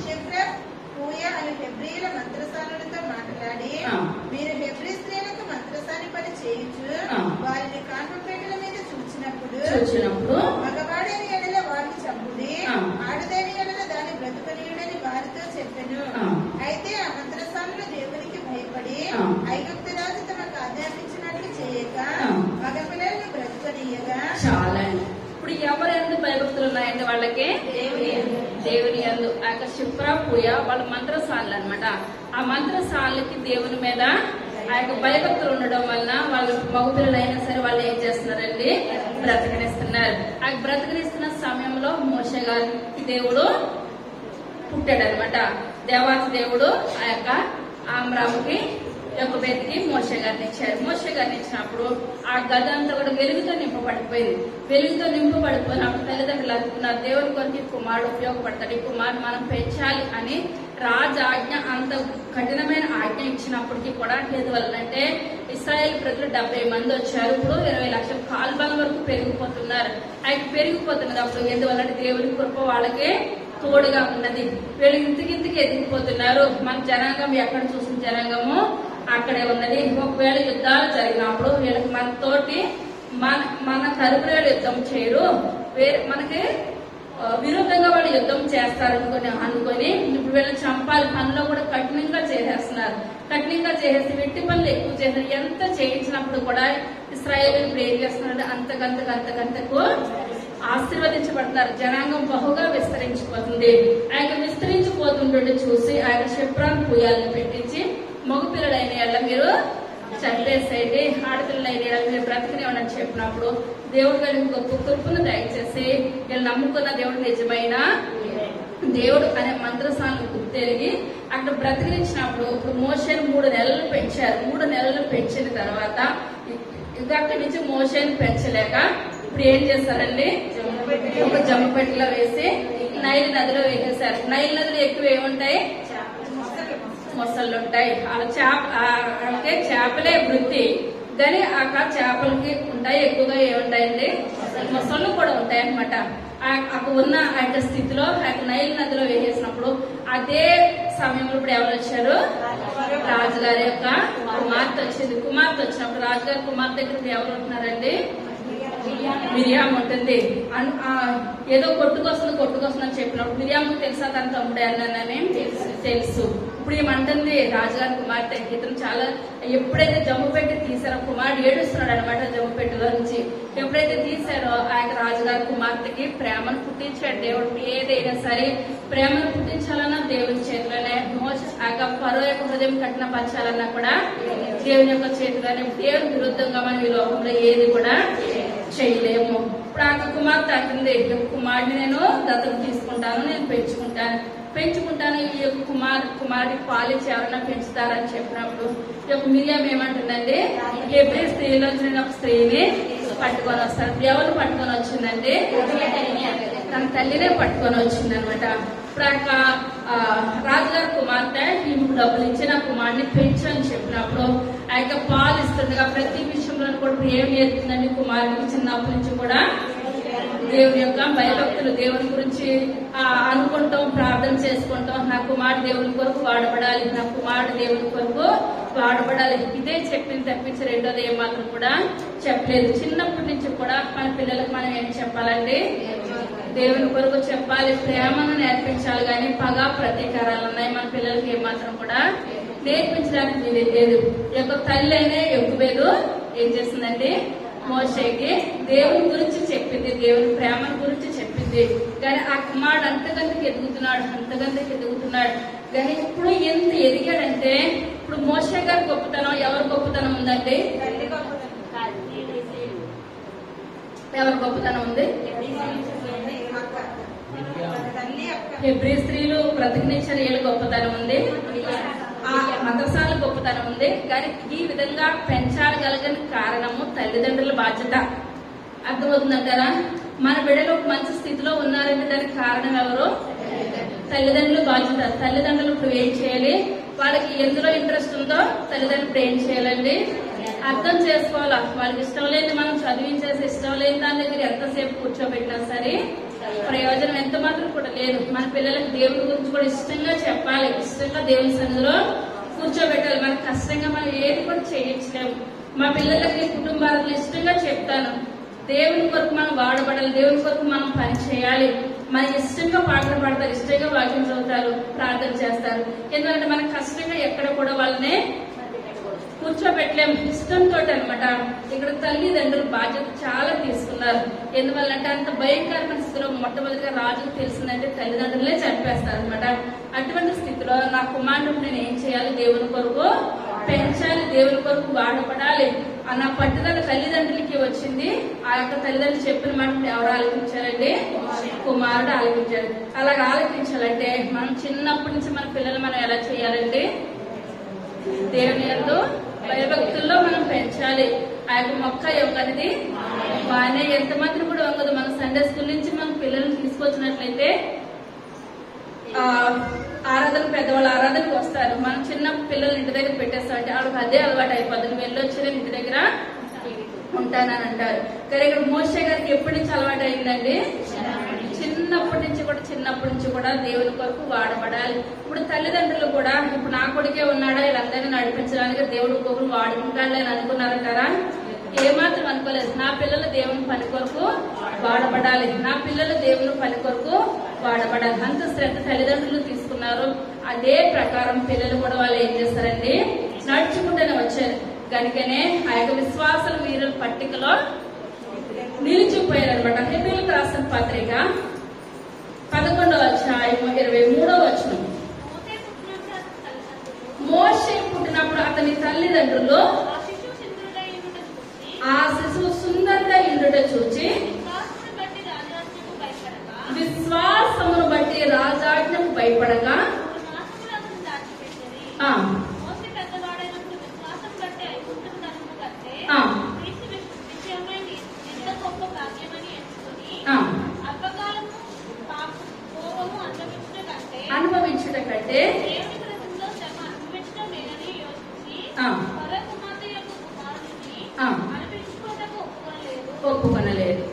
షిప్రక్, పూయా అని హెబ్రీల మంత్రసానులతో మాట్లాడి, మీరు హెబ్రీ స్త్రీలకు మంత్రసాని పని చేయించు వారిని కాన్పేటల మీద చూచినప్పుడు మగవాడని ఎడల వారిని చంపుడి, ఆడదాని ఎడల దాని బ్రతుకనీయుడని వారితో చెప్పెను. అయితే ఆ మంత్రసానులు దేవునికి భయపడి ఐగుప్తు రాజు తమకు ఆజ్ఞాపించినట్లు చేయక మగ పిల్లలను బ్రతుకనీయగా. చాలా ఇప్పుడు ఎవరు ఎందుకు భయభక్తులు ఉన్నాయండి వాళ్ళకి? దేవుని యందు ఆ యొక్క క్షిప్ర పూయ వాళ్ళ మంత్రసాలలు అన్నమాట. ఆ మంత్రసాలకి దేవుని మీద ఆ యొక్క భయభక్తులు ఉండడం వలన వాళ్ళ మగపిల్లలైనా సరే వాళ్ళు ఏం చేస్తున్నారండి, బ్రతకనిస్తున్నారు. ఆ బ్రతకనిస్తున్న సమయంలో మోషే గారికి దేవుడు పుట్టాడు అనమాట. దేవాతి దేవుడు ఆ యొక్క ఆమ్రాముకి యొక్క వ్యక్తికి మోషే గారిని ఇచ్చారు. మోషే గారిని ఇచ్చినప్పుడు ఆ గది అంతా కూడా వెలుగుతో నింపబడిపోయింది. వెలుగుతో నింపబడిపోయినప్పుడు తల్లిదండ్రులు అనుకున్నారు, దేవుని కొరకు కుమారుడు ఉపయోగపడతాడు, ఈ కుమారుడు మనం పెంచాలి అని రాజాజ్ఞ అంత కఠినమైన ఆజ్ఞ ఇచ్చినప్పటికీ కూడా ఎందువల్లంటే ఇశ్రాయేల్ ప్రజలు 70 మంది వచ్చారు. ఇప్పుడు 20 లక్షల కాల్బలం వరకు పెరిగిపోతున్నారు. ఆయన పెరిగిపోతున్నప్పుడు ఎందువల్లంటే దేవుని కృప వాళ్ళకి తోడుగా ఉన్నది. వీళ్ళు ఇంతకింతకి ఎదిగిపోతున్నారు. మన జనాంగం ఎక్కడ చూసిన జనాంగము అక్కడే ఉన్నది. ఒకవేళ యుద్ధాలు జరిగినప్పుడు వీళ్ళకి మనతోటి మన తరపున యుద్ధం చేయరు, వేరే మనకి విరుద్ధంగా వాళ్ళు యుద్ధం చేస్తారనుకొని ఇప్పుడు వీళ్ళని చంపాలి పనిలో కూడా కఠినంగా చేసేస్తున్నారు. కఠినంగా చేసేసి వెట్టి పనులు ఎక్కువ చేస్తారు. ఎంత చేయించినప్పుడు కూడా ఇశ్రాయేలు ఇప్పుడు ఏం చేస్తున్నారు, అంతకంతకు ఆశీర్వదించబడతారు. జనాంగం బహుగా విస్తరించిపోతుంది. ఆయన విస్తరించిపోతుంటే చూసి ఆయన క్షిప్రాన్ని పూయాలను పెట్టించి మగపిల్లలైన వాళ్ళ మీరు చంపేసేయండి, ఆడపిల్లలైన వాళ్ళ మీరు బ్రతికినేమని చెప్పినప్పుడు దేవుడు గారికి గొప్ప కృపను దయచేసి వీళ్ళు నమ్ముకున్న దేవుడు నిజమైన దేవుడు అనే మంత్రస్థానం గుర్తెరిగి అక్కడ బ్రతికించినప్పుడు ఇప్పుడు మోషేని 3 నెలలు పెంచారు. 3 నెలలు పెంచిన తర్వాత ఇంకా అక్కడి నుంచి మోషేని పెంచలేక ఇప్పుడు ఏం చేస్తారండి, ఒక జమ్ము పెట్టిలో వేసి నైల్ నదిలో వేసేసారు. నైల్ నదిలో ఎక్కువ ఏముంటాయి, మొసళ్ళు ఉంటాయి. వాళ్ళకి చేపలే వృత్తి, కానీ ఆ చేపలకి ఉంటాయి ఎక్కువగా ఏముంటాయండి, మొసళ్ళు కూడా ఉంటాయి అనమాట. అక్కడ ఉన్న ఆ యొక్క స్థితిలో ఆ నైల్ నదిలో వేసేసినప్పుడు అదే సమయంలో ఇప్పుడు ఎవరు వచ్చారు, రాజుగారి యొక్క కుమార్తె వచ్చింది. కుమార్తె వచ్చినప్పుడు రాజుగారి కుమార్తె దగ్గర ఎవరు ఉంటున్నారండి, మిరియాము ఉంటుంది. ఏదో కొట్టుకొస్తుందని చెప్పినప్పుడు మిరియాము తెలుసా తన తమ్ముడే అన్నానని తెలుసు. ఇప్పుడు ఏమంటుంది రాజుగారి కుమార్తె, ఇతను చాలా ఎప్పుడైతే జమ్ము పెట్టి తీసారో కుమారుడు ఏడుస్తున్నాడు అనమాట. జమ్ము పెట్టిలో నుంచి ఎప్పుడైతే తీసారో ఆయన రాజుగారి కుమార్తెకి ప్రేమను పుట్టించాడు దేవుడు. ఏదైనా సరే ప్రేమను పుట్టించాలన్నా దేవుని చేతిలోనే, పరో యొక్క హృదయం కఠినపరచాలన్నా కూడా దేవుని యొక్క చేతిలోనే. దేవుని విరుద్ధంగా మనం ఈ లోకంలో ఏది కూడా చేయలేము. ఇప్పుడు ఆ కుమార్తె అంటుంది, కుమారుడిని నేను దత్తత తీసుకుంటాను, నేను పెంచుకుంటాను. ఈ యొక్క కుమారుడికి పాలించి ఎవరైనా పెంచుతారని చెప్పినప్పుడు ఈ యొక్క మిరియాం ఏమంటుందండి, హెబ్రీ స్త్రీలో నేను ఒక స్త్రీని పట్టుకొని వస్తాను. ఎవరు పట్టుకొని వచ్చిందండి, తన తల్లినే పట్టుకొని వచ్చింది అనమాట. ఇప్పుడు రాజుగారి కుమార్తె ఈమెకు డబ్బులు ఇచ్చి నా కుమారుడిని పెంచు అని చెప్పినప్పుడు ఆ యొక్క పాలు ఇస్తుండగా ప్రతి విషయంలో కూడా ఏం నేర్పుతుందండి, కుమారుడికి చిన్నప్పటి నుంచి కూడా దేవుని యొక్క భయభక్తులు, దేవుని గురించి అనుకుంటాం, ప్రార్థన చేసుకుంటాం. నా కుమారుడు దేవుని కొరకు వాడబడాలి, నా కుమారుడు దేవుని కొరకు వాడబడాలి. ఇదే చెప్పింది తప్పించి రెండోది ఏమాత్రం కూడా చెప్పలేదు. చిన్నప్పటి నుంచి కూడా మన పిల్లలకు మనం ఏం చెప్పాలండి, దేవుని కొరకు చెప్పాలి, ప్రేమను నేర్పించాలి. కానీ పగ ప్రతీకారాలు ఉన్నాయి మన పిల్లలకి ఏమాత్రం కూడా నేర్పించడానికి వీలు లేదు. ఈ యొక్క తల్లి అయినా ఎక్కువేదు ఏం చేస్తుందండి, మోషేకి దేవుని గురించి చెప్పింది, దేవుని ప్రేమను గురించి చెప్పింది. కానీ ఆ కుమారుడు అంతకంతకి ఎదుగుతున్నాడు. కానీ ఇప్పుడు ఎంత ఎదిగాడంటే ఇప్పుడు మోషే గారి గొప్పతనం, ఎవరి గొప్పతనం ఉందండి, ఎవరి గొప్పతనం ఉంది, హెబ్రీ స్త్రీలు బ్రతికినిచ్చిన వీళ్ళ గొప్పతనం ఉంది, ఆ మద్రసాల గొప్పతనం ఉంది. కానీ ఈ విధంగా పెంచగలిగిన కారణము తల్లిదండ్రుల బాధ్యత. అర్థమవుతుందంటారా? మన బిడ్డలు ఒక మంచి స్థితిలో ఉన్నారంటే దానికి కారణం ఎవరు, తల్లిదండ్రుల బాధ్యత. తల్లిదండ్రులు ఇప్పుడు ఏం చేయాలి, వాళ్ళకి ఎందులో ఇంట్రెస్ట్ ఉందో తల్లిదండ్రులు ఇప్పుడు ఏం చేయాలండి, అర్థం చేసుకోవాలా. వాళ్ళకి ఇష్టం లేని మనం చదివించేసి ఇష్టం లేని దాని దగ్గర ఎంతసేపు కూర్చోబెట్టినా సరే ప్రయోజనం ఎంత మాత్రం కూడా లేదు. మన పిల్లలకు దేవుడి గురించి కూడా ఇష్టంగా చెప్పాలి, ఇష్టంగా దేవుని సన్నిధిలో కూర్చోబెట్టాలి. మనకు కష్టంగా మనం ఏది కూడా చేయట్లేము. మా పిల్లలకి కుటుంబాలకు ఇష్టంగా చెప్తాను, దేవుని కొరకు మనం వాడబడాలి, దేవుని కొరకు మనం పని చేయాలి. మన ఇష్టంగా పాటలు పాడతారు, ఇష్టంగా వాక్యం చదువుతారు, ప్రార్థన చేస్తారు. ఎందుకంటే మనకు కష్టంగా ఎక్కడ కూడా వాళ్ళని కూర్చోబెట్టలేము, ఇష్టంతో అనమాట. ఇక్కడ తల్లిదండ్రులు బాధ్యత చాలా తీసుకున్నారు. ఎందువల్లంటే అంత భయంకరమైన స్థితిలో మొట్టమొదటిగా రాజుకు తెలిసిందంటే తల్లిదండ్రులే చంపేస్తారు అనమాట. అటువంటి స్థితిలో నా కుమారుడు నేను ఏం చేయాలి, దేవుని కొరకు పెంచాలి, దేవుని కొరకు వాడపడాలి అన్న పట్టుదల తల్లిదండ్రులకి వచ్చింది. ఆ యొక్క తల్లిదండ్రులు చెప్పిన మాట ఎవరు ఆలోచించారండి? కుమారుడు ఆలోచించారు. అలాగ ఆలోచించాలంటే మనం చిన్నప్పటి నుంచి మన పిల్లలు మనం ఎలా చేయాలండి? దేవుని యందు భయభక్తుల్లో మనం పెంచాలి. ఆ యొక్క మొక్క యొక్కనిది బాగానే ఎంతమందిని కూడా వంగదు. మన సండే స్కూల్ నుంచి మన పిల్లల్ని తీసుకొచ్చినట్లయితే ఆరాధన పెద్దవాళ్ళు ఆరాధనకు వస్తారు. మనం చిన్న పిల్లలు ఇంటి దగ్గర పెట్టేస్తామంటే వాళ్ళకి అదే అలవాటు అయిపోద్ది. నువ్వు వెళ్ళొచ్చి నేను ఇంటి దగ్గర ఉంటానని అంటారు. కానీ ఇక్కడ మోషే గారికి ఎప్పటి నుంచి అలవాటు అయిందండి? చిన్నప్పటి నుంచి కూడా దేవుని కొరకు వాడబడాలి. ఇప్పుడు తల్లిదండ్రులు కూడా ఇప్పుడు నా కొడుకే ఉన్నాడా వీళ్ళందరినీ నడిపించడానికి దేవుడు కొరకు వాడుకుంటాడు అని అనుకున్నారంటారా? ఏమాత్రం అనుకోలేదు. నా పిల్లలు దేవుని పని కొరకు వాడబడాలి, నా పిల్లలు దేవుని పని కొరకు వాడబడాలి. అంత శ్రద్ధ తల్లిదండ్రులు తీసుకున్నారు. అదే ప్రకారం పిల్లలు కూడా వాళ్ళు ఏం చేస్తారండి? నడుచుకుంటూనే వచ్చారు. కనుకనే ఆ యొక్క విశ్వాసుల వీరుల పట్టికలో నిలిచిపోయారనమాట. హెబ్రీయులకు రాసిన పత్రిక 11వ అధ్యాయం 23వ వచనం. మోషే పుట్టినప్పుడు అతని తల్లిదండ్రులు ఆ శిశువు సుందరంగా ఇండుట చూచి విశ్వాసమును బట్టి రాజాజ్ఞకు భయపడగా అనుభవించుట కంటే ఒప్పుకొనలేదు.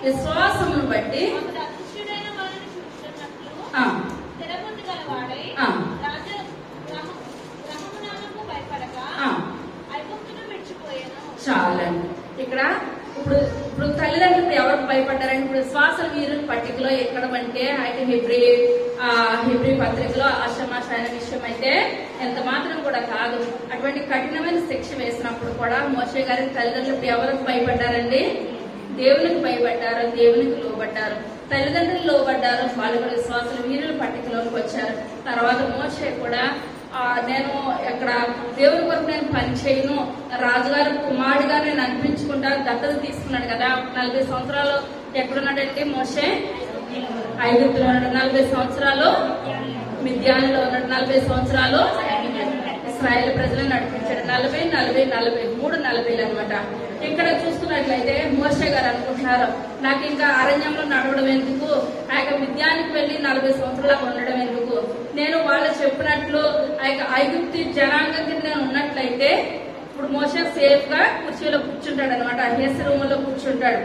విశ్వాసమును బట్టి చాలండి. ఇక్కడ ఇప్పుడు తల్లిదండ్రులు ఎవరికి భయపడ్డారంటే ఇప్పుడు విశ్వాస వీరుల పట్టికలో ఎక్కడమంటే అయితే హెబ్రీ పత్రికలో అశమాషాయన విషయం అయితే ఎంత మాత్రం కూడా కాదు. అటువంటి కఠినమైన శిక్ష వేసినప్పుడు కూడా మోషే గారి తల్లిదండ్రులు ఎవరికి భయపడ్డారండి? దేవునికి భయపడ్డారు, దేవునికి లోబడ్డారు. తల్లిదండ్రులు లోబడ్డారు, వాళ్ళు కూడా విశ్వాసుల వీరుల పట్టికలోకి వచ్చారు. తర్వాత మోషే కూడా నేను ఇక్కడ దేవుని కొరకు నేను పని చేయను, రాజుగారి కుమారుడిగా నేను అనిపించుకుంటాను, దత్తత తీసుకున్నాడు కదా. 40 సంవత్సరాలు ఎక్కడున్నాడంటే మోషే? ఐగుప్తులో ఉన్నాడు. 40 సంవత్సరాలు మిద్యానులో ఉన్నాడు. 40 సంవత్సరాలు ఇశ్రాయేలు ప్రజలను నడిపించాడు. 40 అనమాట. ఇక్కడ చూసుకున్నట్లయితే మోషే గారు అనుకుంటున్నారు నాకు ఇంకా అరణ్యంలో నడవడం ఎందుకు, ఆ యొక్క మిద్యానికి వెళ్లి 40 సంవత్సరాలు ఉండడం ఎందుకు, నేను వాళ్ళు చెప్పినట్లు ఆ యొక్క ఐగుప్తి జనాంగం కింద నేను ఉన్నట్లయితే ఇప్పుడు మోషే సేఫ్ గా కుర్చీలో కూర్చుంటాడు అనమాట. ఏసీ రూమ్ లో కూర్చుంటాడు.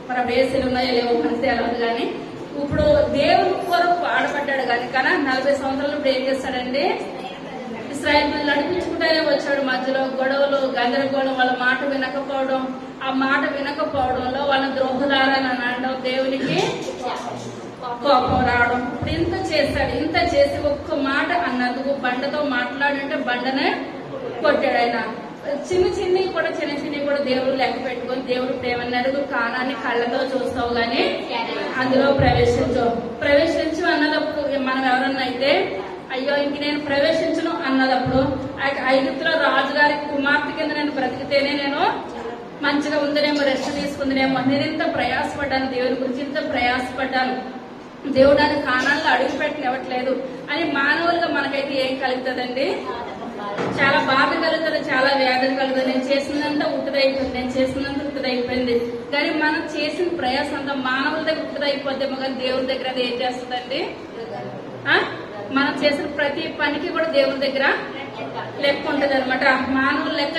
మన ఏసీలు ఉన్నాయో లేవో మనసు ఎలా ఉంది. కానీ ఇప్పుడు దేవుని కొరకు ఆడపడ్డాడు కనుక 40 సంవత్సరాలు ఇప్పుడు ఏం చేస్తాడండి? ఇశ్రాయేలు నడిపించుకుంటూనే వచ్చాడు. మధ్యలో గొడవలు, గందరగోళం, వాళ్ళ మాట వినకపోవడం, ఆ మాట వినకపోవడంలో వాళ్ళ ద్రోహులారని అనడం, దేవునికి కోపం రావడం. ఇప్పుడు ఇంత చేశాడు. ఇంత చేసి ఒక్క మాట అన్నందుకు బండతో మాట్లాడంటే బండనే కొట్టాడు ఆయన. చిన్ని కూడా దేవుడు లెక్క పెట్టుకొని దేవుడు ప్రేమన్నాడు కానాన్ని కళ్ళతో చూస్తావు గాని అందులో ప్రవేశించు అన్నదప్పుడు మనం ఎవరన్నా అయితే అయ్యో ఇంక నేను ప్రవేశించను అన్నదప్పుడు ఐగుప్తులో రాజుగారి కుమార్తె కింద నేను బ్రతికితేనే నేను మంచిగా ఉందనేమో, రెస్ట్ తీసుకుందనేమో, నేను ఇంత ప్రయాసపడ్డాను, దేవుని గురించి ఇంత ప్రయాసపడ్డాను, దేవుడు అని కానాల్లో అడుగు పెట్టనివ్వట్లేదు అని మానవులుగా మనకైతే ఏం కలుగుతుందండి? చాలా బాధ కలుగుతుంది, చాలా వేదన కలుగుతుంది. నేను చేసినంత ఉత్తదైపోయింది. కానీ మనం చేసిన ప్రయాసం అంతా మానవుల దగ్గర ఉత్తదైపోద్దేమో, కానీ దేవుని దగ్గర అది ఏం చేస్తుందండి? మనం చేసిన ప్రతి పనికి కూడా దేవుని దగ్గర లెక్క ఉంటది అనమాట. మానవులు లెక్క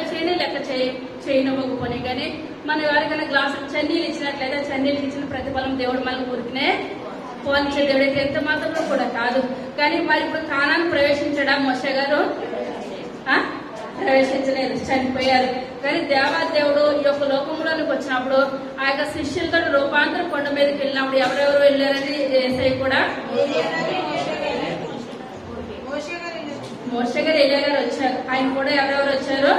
చేయనివ్వకపోయి కానీ మనం ఎవరికైనా గ్లాసులు చన్నీళ్ళు ఇచ్చినట్లయితే చన్నీళ్ళకి ఇచ్చిన ప్రతిఫలం దేవుడు మనకు ఊరికినే పోల్చే దేవుడైతే ఎంత మాత్రం కూడా కాదు. కానీ మరి ఇప్పుడు కానాన్ని ప్రవేశించడా మోషే గారు? ప్రవేశించలేదు, చనిపోయారు. కానీ దేవాదేవుడు ఈ యొక్క లోకంలోనికి వచ్చినప్పుడు ఆ యొక్క శిష్యులతో రూపాంతర కొండ మీదకి వెళ్ళినప్పుడు ఎవరెవరు వెళ్ళారని యేసయ్య కూడా మోషే గారు ఏలియా గారు వచ్చారు. ఆయన కూడా ఎవరెవరు వచ్చారు?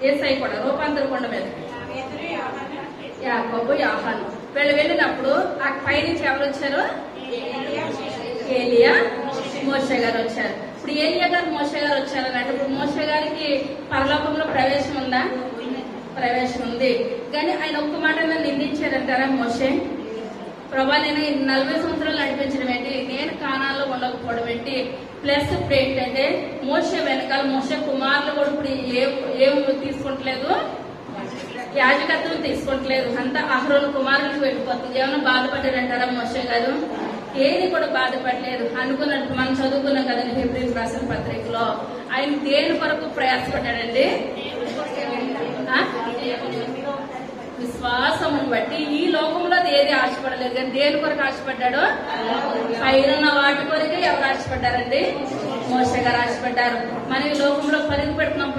యేసయ్య కూడా రూపాంతర కొండ మీద యాకోబు యోహాను వీళ్ళు వెళ్ళినప్పుడు ఆ పైనుంచి ఎవరు వచ్చారు? ఏలియా మోషే గారు వచ్చారు. ఇప్పుడు ఏలియా గారు మోషే గారు వచ్చారు అంటే ఇప్పుడు మోషే గారికి పరలోకంలో ప్రవేశం ఉందా? ప్రవేశం ఉంది. కానీ ఆయన ఒక్క మాట నిందించారంటారా? మోషే ప్రభా నేను 40 సంవత్సరాలు నడిపించడం ఏంటి, నేను కానాల్లో ఉండకపోవడం ఏంటి, ప్లస్ ఇప్పుడు ఏంటంటే మోషే వెనకాల మోషే కుమారులు కూడా ఇప్పుడు ఏం తీసుకుంటలేదు, యాజకత్వం తీసుకుంటలేదు, అంతా అహరోను కుమారులకు వెళ్ళిపోతుంది. ఏమైనా బాధపడ్డారంటారా మోషే గారు? ఏది కూడా బాధపడలేదు. అనుకున్నట్టు మనం చదువుకున్నాం కదండి హెబ్రీయులకు రాసిన పత్రికలో ఆయన దేని కొరకు ప్రయాసపడ్డాడండి? విశ్వాసమును బట్టి. ఈ లోకంలో ఏది ఆశపడలేదు, కానీ దేని కొరకు ఆశపడ్డాడు? పైన వాటి కొరకే ఎవరు ఆశపడ్డారండి? మోషే గారు ఆశపడ్డారు. మనం ఈ లోకంలో పరుగు పెడుతున్నాం.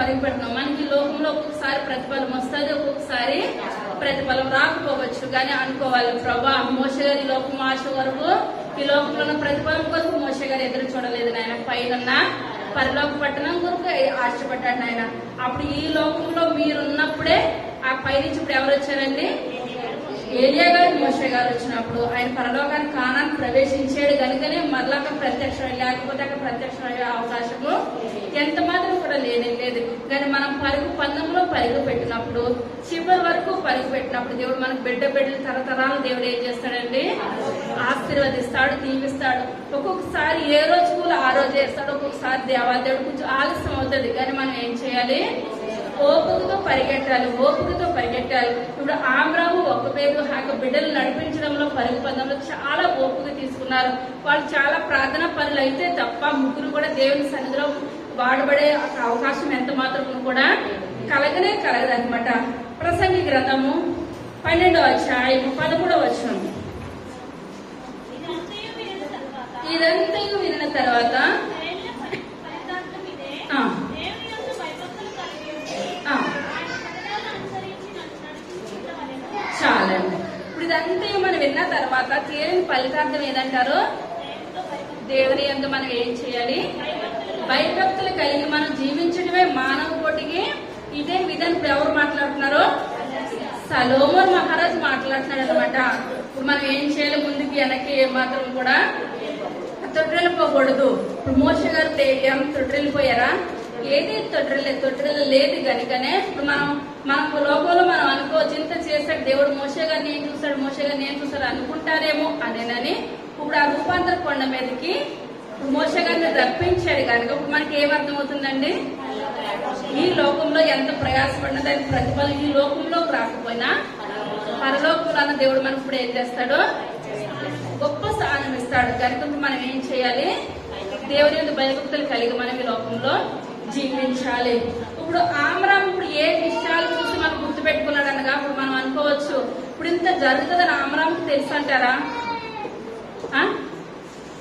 మనకి ఈ లోకంలో ఒక్కొక్కసారి ప్రతిఫలం వస్తుంది, ఒక్కొక్కసారి ప్రతిఫలం రాకపోవచ్చు. కానీ అనుకోవాలి ప్రభా మోషే గారు ఈ లోకం ఆశ వరకు, ఈ లోకంలో ఉన్న ప్రతిఫలం కొరకు మోషే గారు ఎదురు చూడలేదు నాయన. పైన పరలోక పట్టణం కొరకు ఆశపడ్డాడు నాయన. అప్పుడు ఈ లోకంలో మీరున్నప్పుడే ఆ పైనుంచి ఇప్పుడు ఎవరు వచ్చారండి? ఏలియా గారు మోషే గారు వచ్చినప్పుడు ఆయన పరలోకానికి కానాన్ని ప్రవేశించాడు కనుకనే మరలా అక్కడ ప్రత్యక్షం, లేకపోతే అక్కడ ప్రత్యక్షం అయ్యే అవకాశము ఎంత మాత్రం కూడా లేదు. కానీ మనం పందెంలో పరుగు పెట్టినప్పుడు, చివరి వరకు పరుగు పెట్టినప్పుడు దేవుడు మనకు బిడ్డలు తరతరాలు దేవుడు ఏం చేస్తాడండి? ఆశీర్వదిస్తాడు, దీవిస్తాడు. ఒక్కొక్కసారి ఏ రోజు ఆ రోజు చేస్తాడు, ఒక్కొక్కసారి దేవాదేవుడు కొంచెం ఆలస్యం అవుతుంది. కానీ మనం ఏం చేయాలి? ఓపికతో పరిగెట్టాలి. ఇప్పుడు ఆమ్రాము ఒక్క పేరు బిడ్డలు నడిపించడంలో పరుగు పందంలో చాలా ఓపిక తీసుకున్నారు. వాళ్ళు చాలా ప్రార్థనా పనులు అయితే తప్ప ముగ్గురు కూడా దేవుని సన్నిధిలో వాడబడే అవకాశం ఎంత మాత్రం కూడా కలగదనమాట. ప్రసంగి గ్రంథము 12వ అధ్యాయం 13వ వచనం. ఇదంతా వినిన తర్వాత చాలండి. ఇప్పుడు ఇదంతా మనం విన్న తర్వాత తేలిన ఫలితార్థం ఏదంటారు? దేవుని యందు మనం ఏం చేయాలి? భయభక్తులు కలిగి మనం జీవించడమే మానవ కోటికి ఇదే విధానం. ఇప్పుడు ఎవరు మాట్లాడుతున్నారు? సలోమోన్ మహారాజు మాట్లాడుతున్నాడు అనమాట. ఇప్పుడు మనం ఏం చేయాలి? ముందుకి వెనక్కి ఏమాత్రం కూడా తొట్టిల్లిపోకూడదు. ఇప్పుడు మోషే గారు తొట్టిల్లిపోయారా? ఏది తొట్టిల్ల లేదు కనుకనే ఇప్పుడు మన లోకంలో మనం అనుకోవచ్చు ఇంత చేస్తాడు దేవుడు, మోషే గారిని ఏం చూస్తాడు అనుకుంటారేమో అనేనని ఇప్పుడు ఆ రూపాంతర కొండ మీదకి మోషే గారిని రప్పించాడు కనుక ఇప్పుడు మనకి ఏమర్థమవుతుందండి? ఈ లోకంలో ఎంత ప్రయాసపడినా దానికి ప్రతిఫలం ఈ లోకంలోకి రాకపోయినా పరలోకంలో అన్న దేవుడు మనకు ఇప్పుడు ఏం చేస్తాడు? గొప్ప స్థానం ఇస్తాడు. కనుక మనం ఏం చేయాలి? దేవుని యొక్క భయభక్తులు కలిగి మనం ఈ లోకంలో జీవించాలి. ఇప్పుడు ఆమ్రామ్ ఇప్పుడు ఏ విషయాలు చూసి మనం గుర్తుపెట్టుకున్నాడు అనగా ఇప్పుడు మనం అనుకోవచ్చు ఇప్పుడు ఇంత జరుగుతుందని ఆమ్రామ్కి తెలుసు అంటారా?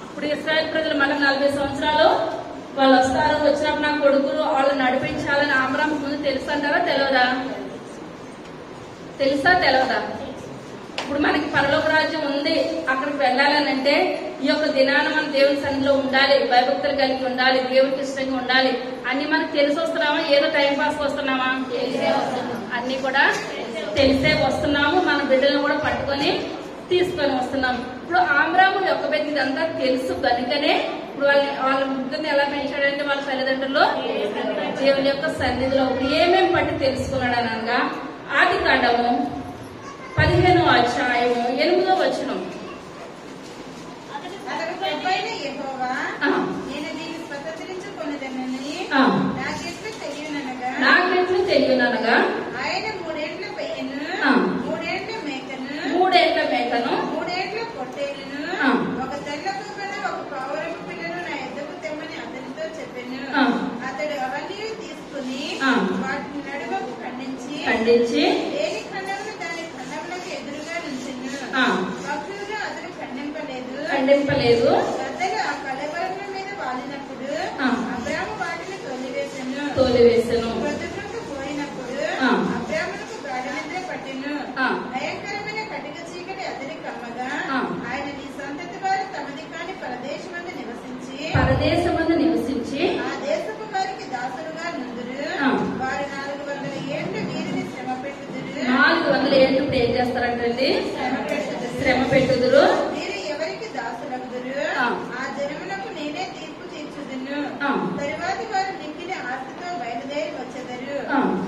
ఇప్పుడు ఇశ్రాయేల్ ప్రజలు మళ్ళీ 40 సంవత్సరాలు వాళ్ళు వస్తారు, వచ్చినప్పుడు నా కొడుకులు వాళ్ళు నడిపించాలని ఆమ్రామ్కి ముందు తెలుసు అంటారా? తెలియదా? ఇప్పుడు మనకి పరలోక రాజ్యం ఉంది, అక్కడికి వెళ్ళాలని అంటే ఈ యొక్క దినాన మనం దేవుని సన్నిధిలో ఉండాలి, భయభక్తులు కలిగి ఉండాలి, దేవుడికి ఇష్టంగా ఉండాలి. అన్ని మనకు తెలిసి వస్తున్నామా? ఏదో టైం పాస్ వస్తున్నామా? అన్ని కూడా తెలిసే వస్తున్నాము. మన బిడ్డలను కూడా పట్టుకొని తీసుకొని వస్తున్నాం. ఇప్పుడు ఆమ్రాము యొక్క వ్యక్తి ఇదంతా తెలుసు కనుకనే ఇప్పుడు వాళ్ళ ముగ్గురిని ఎలా పెంచాడంటే వాళ్ళ తల్లిదండ్రులు దేవుని యొక్క సన్నిధిలో ఏమేమి పట్టి తెలుసుకున్నాడు అనగా ఆదికాండము 15వ అధ్యాయము 8వ వచనం. నాకెట్లు తెలియనగా ఆయన 3 ఏండ్ల పెయ్యను, 3 ఏండ్ల మేకను 3 ఏండ్ల పొట్టేలును, ఒక తెల్ల కుక్కను, ఒక పావురపు పిల్లను నా ఎద్దకు తెమ్మని అతనితో చెప్పాను. అతడు అవన్నీ తీసుకుని వాటిని నడుమకు ఖండించి దేని ఖండమును దాని ఖండములకు ఎదురుగా నుంచెను. పక్షులను అతడు ఖండింపలేదు. ఖండింపలేదు. పెద్దలు ఆ కళేబరముల మీద వాలినప్పుడు అబ్రాము వాటిని తోలివేసెను. ప్రొద్దుటకు పోయినప్పుడు అబ్రామునకు గాఢనిద్ర పట్టెను. భయంకరమైన కటిక చీకటి అతని కమ్మగా ఆయన నీ సంతతి వారు తమది కాని పరదేశమందు నివసించి ఆ దేశపు వారికి దాసులుగా నుందురు. వారు 400 ఏళ్ళు వీరిని శ్రమ పెట్టుదురు. 400 ఏళ్ళు ఏం చేస్తారంటండి? శ్రమ పెట్టుదురు. వీరు ఎవరికి దాసులగుదురు? ఆ జనమునకు నేనే తీర్పు తీర్చుదును. తరువాత వారు మిక్కిలి ఆస్తితో బయలుదేరి వచ్చెదరు.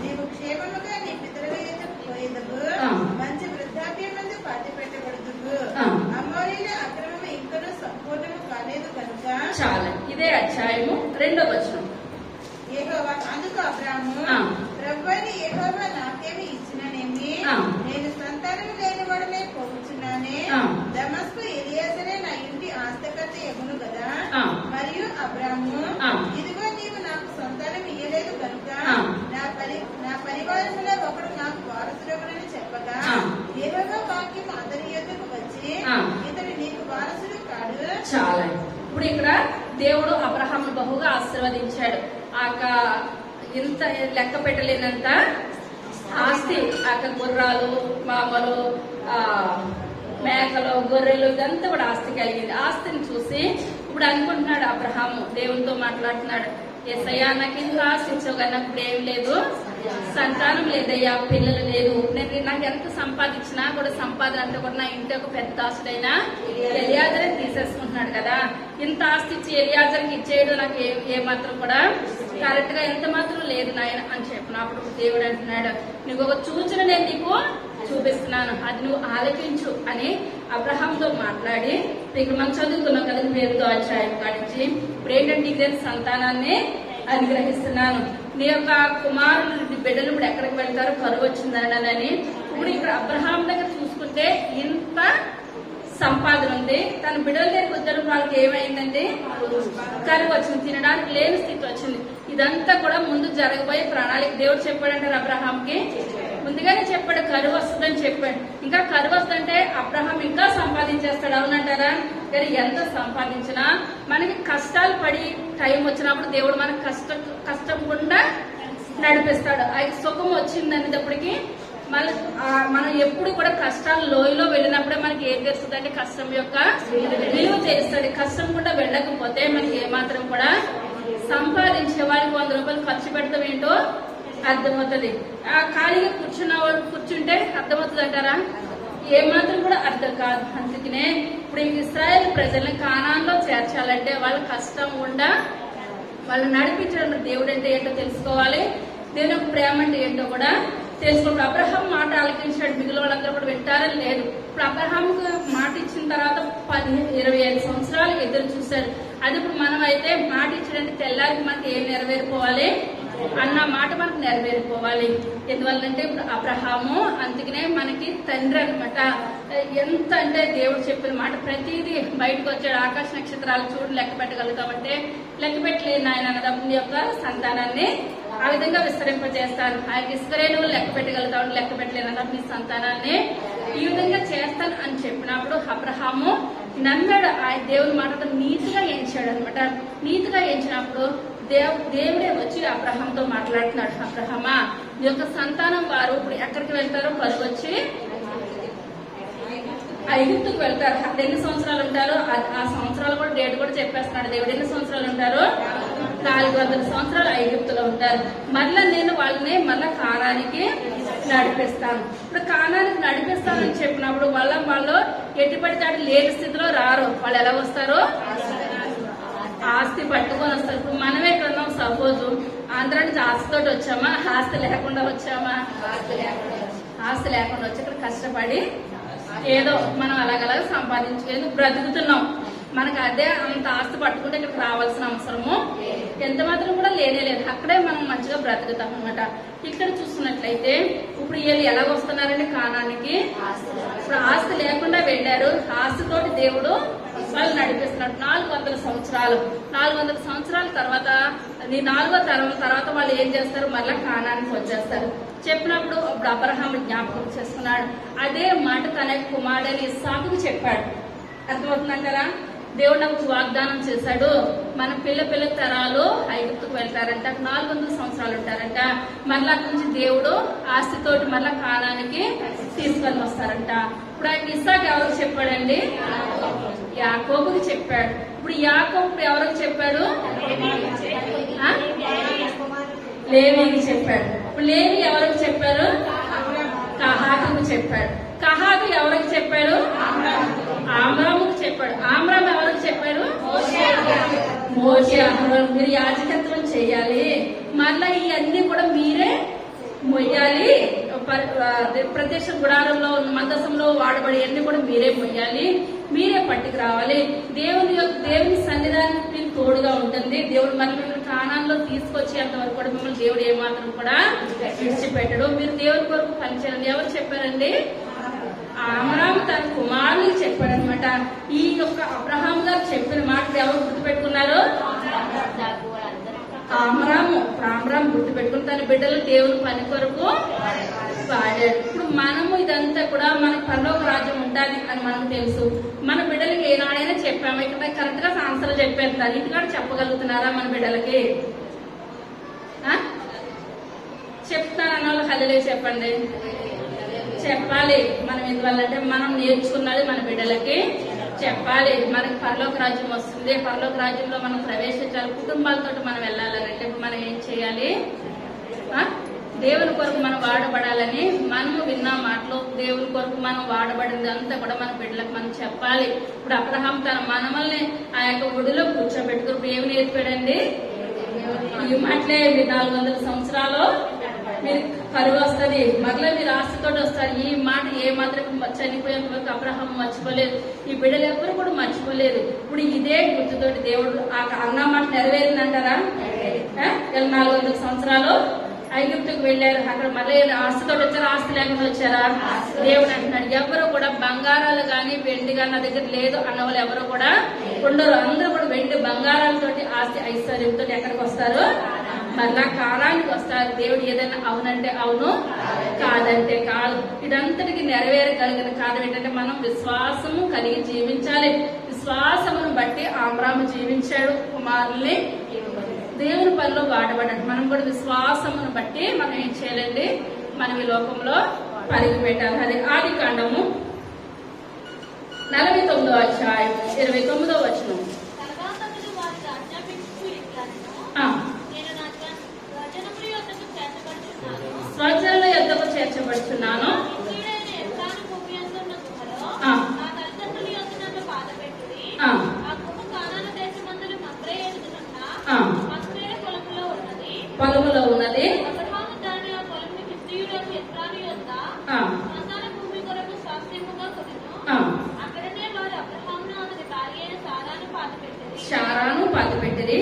నీవు క్షేమముగా నీ పితరుల ఎదుట పోయేదవు. మంచి వృద్ధాప్యమందు పాతి పెట్టబడుదువు. అమోరీల అక్రమము ఇంకనూ సంపూర్ణము కాలేదు కనుక. చాలా. ఇదే అధ్యాయము 2వ వచనం. యెహోవా అందుకు అబ్రాము, ప్రభువైన యెహోవా నాకేమి ఇచ్చిననేమి? నేను సంతానం లేనివాడనే పోవచ్చున్నానే. దమస్కు ఎలియాజరే నా ఇంటి ఆస్తికర్త యగును గదా. మరియు అబ్రాము, ఇదిగో నీవు నాకు సంతానం ఇయ్యలేదు కనుక నా పరివారములో ఒకడు నాకు వారసుడగునని చెప్పగా యెహోవా వాక్యం అతని యొద్దకు వచ్చి, ఇతడు నీకు వారసుడు కాడు. చాలా. ఇప్పుడు ఇక్కడ దేవుడు అబ్రహామును బహుగా ఆశీర్వదించాడు. ఇంత లెక్క పెట్టలేనంత ఆస్తి, గుర్రాలు, మామలు, మేకలు, గొర్రెలు, ఇదంతా కూడా ఆస్తి కలిగింది. ఆస్తిని చూసి ఇప్పుడు అనుకుంటున్నాడు అబ్రహాము, దేవునితో మాట్లాడుతున్నాడు, యేసయ్యా నాకు ఇంత ఆస్తి ఇచ్చావు కానీ నాకు ఇప్పుడు ఏం లేదు, సంతానం లేదయ్యా, పిల్లలు లేదు. నేను నాకు ఎంత సంపాదించినా కూడా సంపాదన అంతా కూడా నా ఇంటి ఒక పెద్ద ఆస్తుడైనా ఎలియాజరే తీసేసుకుంటున్నాడు కదా. ఇంత ఆస్తి ఇచ్చి ఎలియాజర్కి ఇచ్చేయడం నాకు ఏ మాత్రం కూడా కరెక్ట్ గా ఎంత మాత్రం లేదు నాయన అని చెప్పినప్పుడు దేవుడు అంటున్నాడు, నీకు ఒక సూచన నేను నీకు చూపిస్తున్నాను, అది నువ్వు ఆలకించు అని అబ్రహాంతో మాట్లాడి, ఇక్కడ మనం చదువుకున్నాం కదా 7వ అధ్యాయం కాడించి, ఇప్పుడు ఏంటంటే ఇదే సంతానాన్ని అనుగ్రహిస్తున్నాను, నీ యొక్క కుమారులు బిడ్డలు ఇప్పుడు ఎక్కడికి వెళ్తారో కరువు వచ్చిందనని. ఇప్పుడు ఇక్కడ అబ్రహాం దగ్గర చూసుకుంటే ఇంత సంపాదన ఉంది, తన బిడ్డల దగ్గరికి వచ్చారు, వాళ్ళకి ఏమైందండి, కరువు వచ్చింది, తినడానికి లేని స్థితి వచ్చింది. ఇదంతా కూడా ముందు జరగబోయే ప్రణాళిక దేవుడు చెప్పాడంటారు అబ్రహాంకి, ముందుగానే చెప్పాడు కరువు వస్తుందని చెప్పాడు. ఇంకా కరువు వస్తుందంటే అబ్రహాం ఇంకా సంపాదించేస్తాడు, అవునంటారా? కానీ ఎంత సంపాదించినా మనకి కష్టాలు పడి టైం వచ్చినప్పుడు దేవుడు మనకు కష్టం గుండా నడిపిస్తాడు. అది సుఖం వచ్చిందనేటప్పటికి మనం ఎప్పుడు కూడా కష్టాలు లోయలో వెళ్ళినప్పుడే మనకి ఏం తెలుస్తుంది అంటే కష్టం యొక్క విలువ చేస్తాడు. కష్టం కూడా వెళ్ళకపోతే మనకి ఏమాత్రం కూడా సంపాదించే వాడికి 100 రూపాయలు ఖర్చు పెడతాం ఏంటో అర్థమవుతుంది. ఖాళీగా కూర్చుంటే అర్థమవుతుంది అంటారా? ఏమాత్రం కూడా అర్థం కాదు. అందుకనే ఇప్పుడు ఇశ్రాయేల్ ప్రజల్ని కానాన్లో చేర్చాలంటే వాళ్ళ కష్టం గుండా వాళ్ళు నడిపించడం దేవుడు అంటే ఏంటో తెలుసుకోవాలి, దేవుని యొక్క ప్రేమ అంటే ఏంటో కూడా తెలుసుకుంటారు. అబ్రహాం మాట ఆలకించాడు, మిగిలిన వాళ్ళందరూ కూడా వింటారని లేదు. ఇప్పుడు అబ్రహాంకు మాట ఇచ్చిన తర్వాత 25 సంవత్సరాలు ఎదురు చూశారు. అది ఇప్పుడు మనం అయితే మాట ఇచ్చడానికి తెల్లారికి మనకి ఏం నెరవేరిపోవాలి అన్న మాట మనకు నెరవేరిపోవాలి. ఎందువల్లంటే ఇప్పుడు అబ్రహాము అందుకనే మనకి తండ్రి అనమాట. ఎంత అంటే దేవుడు చెప్పిన మాట ప్రతిదీ బయటకు వచ్చాడు. ఆకాశ నక్షత్రాలు చూడు లెక్క పెట్టగలుగుతామంటే లెక్క పెట్టలేని ఆయన అన్నదమ్ముని యొక్క సంతానాన్ని ఆ విధంగా విస్తరింపజేస్తాను. ఆయన ఇస్రాయేలు లెక్క పెట్టగలుగుతాడు, లెక్క పెట్టలేని మీ సంతానాన్ని ఈ విధంగా చేస్తాను అని చెప్పినప్పుడు అబ్రహాము నమ్మాడు. ఆయన దేవుని మాటతో నీతిగా ఎంచాడు అనమాట. నీతిగా ఎంచినప్పుడు దేవుడే వచ్చి అబ్రహాంతో మాట్లాడుతున్నాడు, అబ్రహామా నీ యొక్క సంతానం వారు ఇప్పుడు ఎక్కడికి వెళ్తారో కరువు వచ్చి ఐగుప్తుకు వెళ్తారు. అక్కడ ఎన్ని సంవత్సరాలు ఉంటారో ఆ సంవత్సరాలు కూడా డేట్ కూడా చెప్పేస్తున్నాడు దేవుడు. ఎన్ని సంవత్సరాలు ఉంటారు? 400 సంవత్సరాలు ఐగుప్తులో ఉంటారు. మళ్ళా నేను వాళ్ళని మళ్ళా కానానికి నడిపిస్తాను. ఇప్పుడు కానానికి నడిపిస్తానని చెప్పినప్పుడు వాళ్ళు ఎట్టి పడితే లేని స్థితిలో రారు. వాళ్ళు ఎలా వస్తారో ఆస్తి పట్టుకొని వస్తారు. ఇప్పుడు మనమే కొన్నాం, సపోజ్ ఆంధ్ర నుంచి ఆస్తితోటి వచ్చామా, ఆస్తి లేకుండా వచ్చామా? ఆస్తి లేకుండా వచ్చి ఇక్కడ కష్టపడి ఏదో మనం అలాగలాగా సంపాదించుకొని బ్రతుకుతున్నాం. మనకు అదే అంత ఆస్తి పట్టుకుంటే ఇక్కడికి రావాల్సిన అవసరము ఎంత మాత్రం కూడా లేనే లేదు. అక్కడే మనం మంచిగా బ్రతుకుతాం అనమాట. ఇక్కడ చూస్తున్నట్లయితే ఇప్పుడు వీళ్ళు ఎలా వస్తున్నారండి కానానికి? ఇప్పుడు ఆస్తి లేకుండా వెళ్ళారు. ఆస్తితోటి దేవుడు వాళ్ళు నడిపిస్తున్నాడు. 400 సంవత్సరాలు 400 సంవత్సరాల తర్వాత 4వ తరం తర్వాత వాళ్ళు ఏం చేస్తారు? మళ్ళా కానానికి వచ్చేస్తారు. చెప్పినప్పుడు ఇప్పుడు అబ్రహాము జ్ఞాపకం చేసుకున్నాడు. అదే మాట తన కుమారుడైన ఇస్సాకుకు చెప్పాడు. అర్థమవుతుందంటారా? దేవుడు నాకు వాగ్దానం చేశాడు, మన పిల్ల తరాలు ఐగుప్తుకు వెళ్తారంట, 400 సంవత్సరాలు ఉంటారంట. మరలా నుంచి దేవుడు ఆస్తితోటి మరలా కానానికి తీసుకొని వస్తారంట. ఇప్పుడు ఆయన ఇస్సాకు ఎవరికి చెప్పాడండి? యాకోబుకి చెప్పాడు. ఇప్పుడు యాకోబు ఎవరికి చెప్పాడు? లేవీకి చెప్పాడు. ఇప్పుడు లేవి ఎవరికి చెప్పారు? కహాతుకు చెప్పాడు. కహాతు ఎవరికి చెప్పాడు? ఆమ్రాముకు చెప్పాడు. ఆమ్రామ్ ఎవరికి చెప్పాడు? మోషే. మీరు యాజకత్వం చేయాలి, మళ్ళా ఇవన్నీ కూడా మీరే మొయ్యాలి. ప్రత్యక్ష గుడారంలో మందసంలో వాడబడి అన్ని కూడా మీరే మొయ్యాలి, మీరే పట్టుకు రావాలి. దేవుని సన్నిధానానికి తోడుగా ఉంటుంది. దేవుడు మరి మిమ్మల్ని కానాన్లో తీసుకొచ్చేంత వరకు కూడా మిమ్మల్ని దేవుడు ఏమాత్రం కూడా విడిచిపెట్టడు. మీరు దేవుని కొరకు పనిచేయాలి. ఎవరు చెప్పారండి? అబ్రహాము తన కుమారునికి చెప్పాడనమాట. ఈ యొక్క అబ్రహాం గారు చెప్పిన మాటలు ఎవరు గుర్తుపెట్టుకున్నారు? అబ్రహాం గుర్తుపెట్టుకుని తన బిడ్డలు దేవుని పని కొరకు వాడాడు. ఇప్పుడు మనము ఇదంతా కూడా మనకు పరలోక రాజ్యం ఉండాలి అని మనకు తెలుసు. మన బిడ్డలకి ఏనాడైనా చెప్పాము, ఇక్కడ కరెక్ట్ గా ఆన్సర్లు చెప్పేస్తున్నారు. ఇంటికాడ చెప్పగలుగుతున్నారా మన బిడ్డలకి? చెప్తానన్న వాళ్ళు హల్లెలూయా చెప్పండి. చెప్పాలి. మనం ఎందువల్లంటే మనం నేర్చుకున్నది మన బిడ్డలకి చెప్పాలి. మనకి పరలోక రాజ్యం వస్తుంది, పరలోక రాజ్యంలో మనం ప్రవేశించాలి, కుటుంబాలతో మనం వెళ్ళాలంటే మనం ఏం చేయాలి? దేవుని కొరకు మనం వాడబడాలని మనము విన్న మాటలు, దేవుని కొరకు మనం వాడబడింది అంతా కూడా మన బిడ్డలకు మనం చెప్పాలి. ఇప్పుడు అబ్రహాం తన మనమల్ని ఆ యొక్క ఒడిలో కూర్చోబెట్టుకుని ఏమి నేర్పాడండి? ఈ మాటలే 400 సంవత్సరాలు మీరు కరువు వస్తుంది, మరలా మీరు ఆస్తితో వస్తారు. ఈ మాట ఏ మాత్రం చనిపోయేంత వరకు అబ్రహాం మర్చిపోలేదు, ఈ బిడ్డలు ఎవరు కూడా మర్చిపోలేదు. ఇప్పుడు ఇదే గుర్తుతోటి దేవుడు అన్న మాట నెరవేరిందంటారా? 400 సంవత్సరాలు ఐగుప్తుకు వెళ్ళారు, అక్కడ మళ్ళీ ఆస్తితో వచ్చారా? ఆస్తి లేకుండా వచ్చారా? దేవుడు అంటున్నాడు, ఎవరు కూడా బంగారాలు గాని వెండి గాని నా దగ్గర లేదు అన్న వాళ్ళు ఎవరు కూడా ఉండరు. అందరూ కూడా వెండి బంగారాలతోటి ఆస్తి ఐశ్వర్యంతో ఎక్కడికి వస్తారు? మళ్ళా కాలానికి వస్తారు. దేవుడు ఏదైనా అవునంటే అవును, కాదంటే కాదు. ఇదంతటికి నెరవేరగలిగిన కారణం ఏంటంటే మనం విశ్వాసము కలిగి జీవించాలి. విశ్వాసమును బట్టి అబ్రహాము జీవించాడు, కుమారుల్ని దేవుని పనిలో వాడబడ్డాడు. మనం కూడా విశ్వాసమును బట్టి మనం ఏం చేయాలండి? మనం ఈ లోకంలో పరిగి పెట్టాలి. అది ఆదికాండము 49వ అధ్యాయం 29వ వచనం. స్వజనుల యొద్దకు చేర్చబడుతున్నాను, పొలములో ఉన్నది. శారాను పాతి పెట్టింది.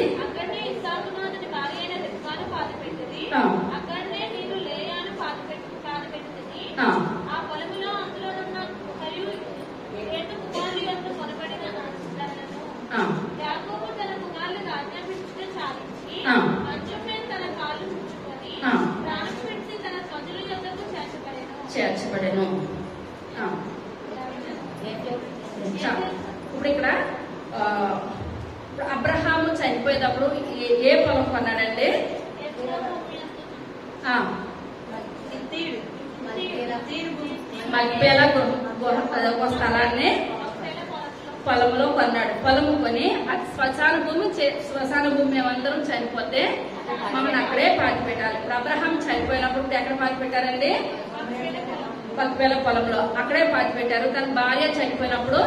చేర్చబడెను. ఇప్పుడు ఇక్కడ అబ్రహాము చనిపోయేటప్పుడు ఏ పొలం కొన్నాడండి? మక్పేల ఒక స్థలాన్ని పొలంలో కొన్నాడు. పొలము కొని అది శ్మశాన భూమి మేమందరం చనిపోతే మమ్మల్ని అక్కడే పాతి పెట్టాలి. ఇప్పుడు అబ్రహాం చనిపోయినప్పుడు ఎక్కడ పాతి పెట్టారండి? మక్పేల పొలంలో అక్కడే పాతి పెట్టారు. తన భార్య చనిపోయినప్పుడు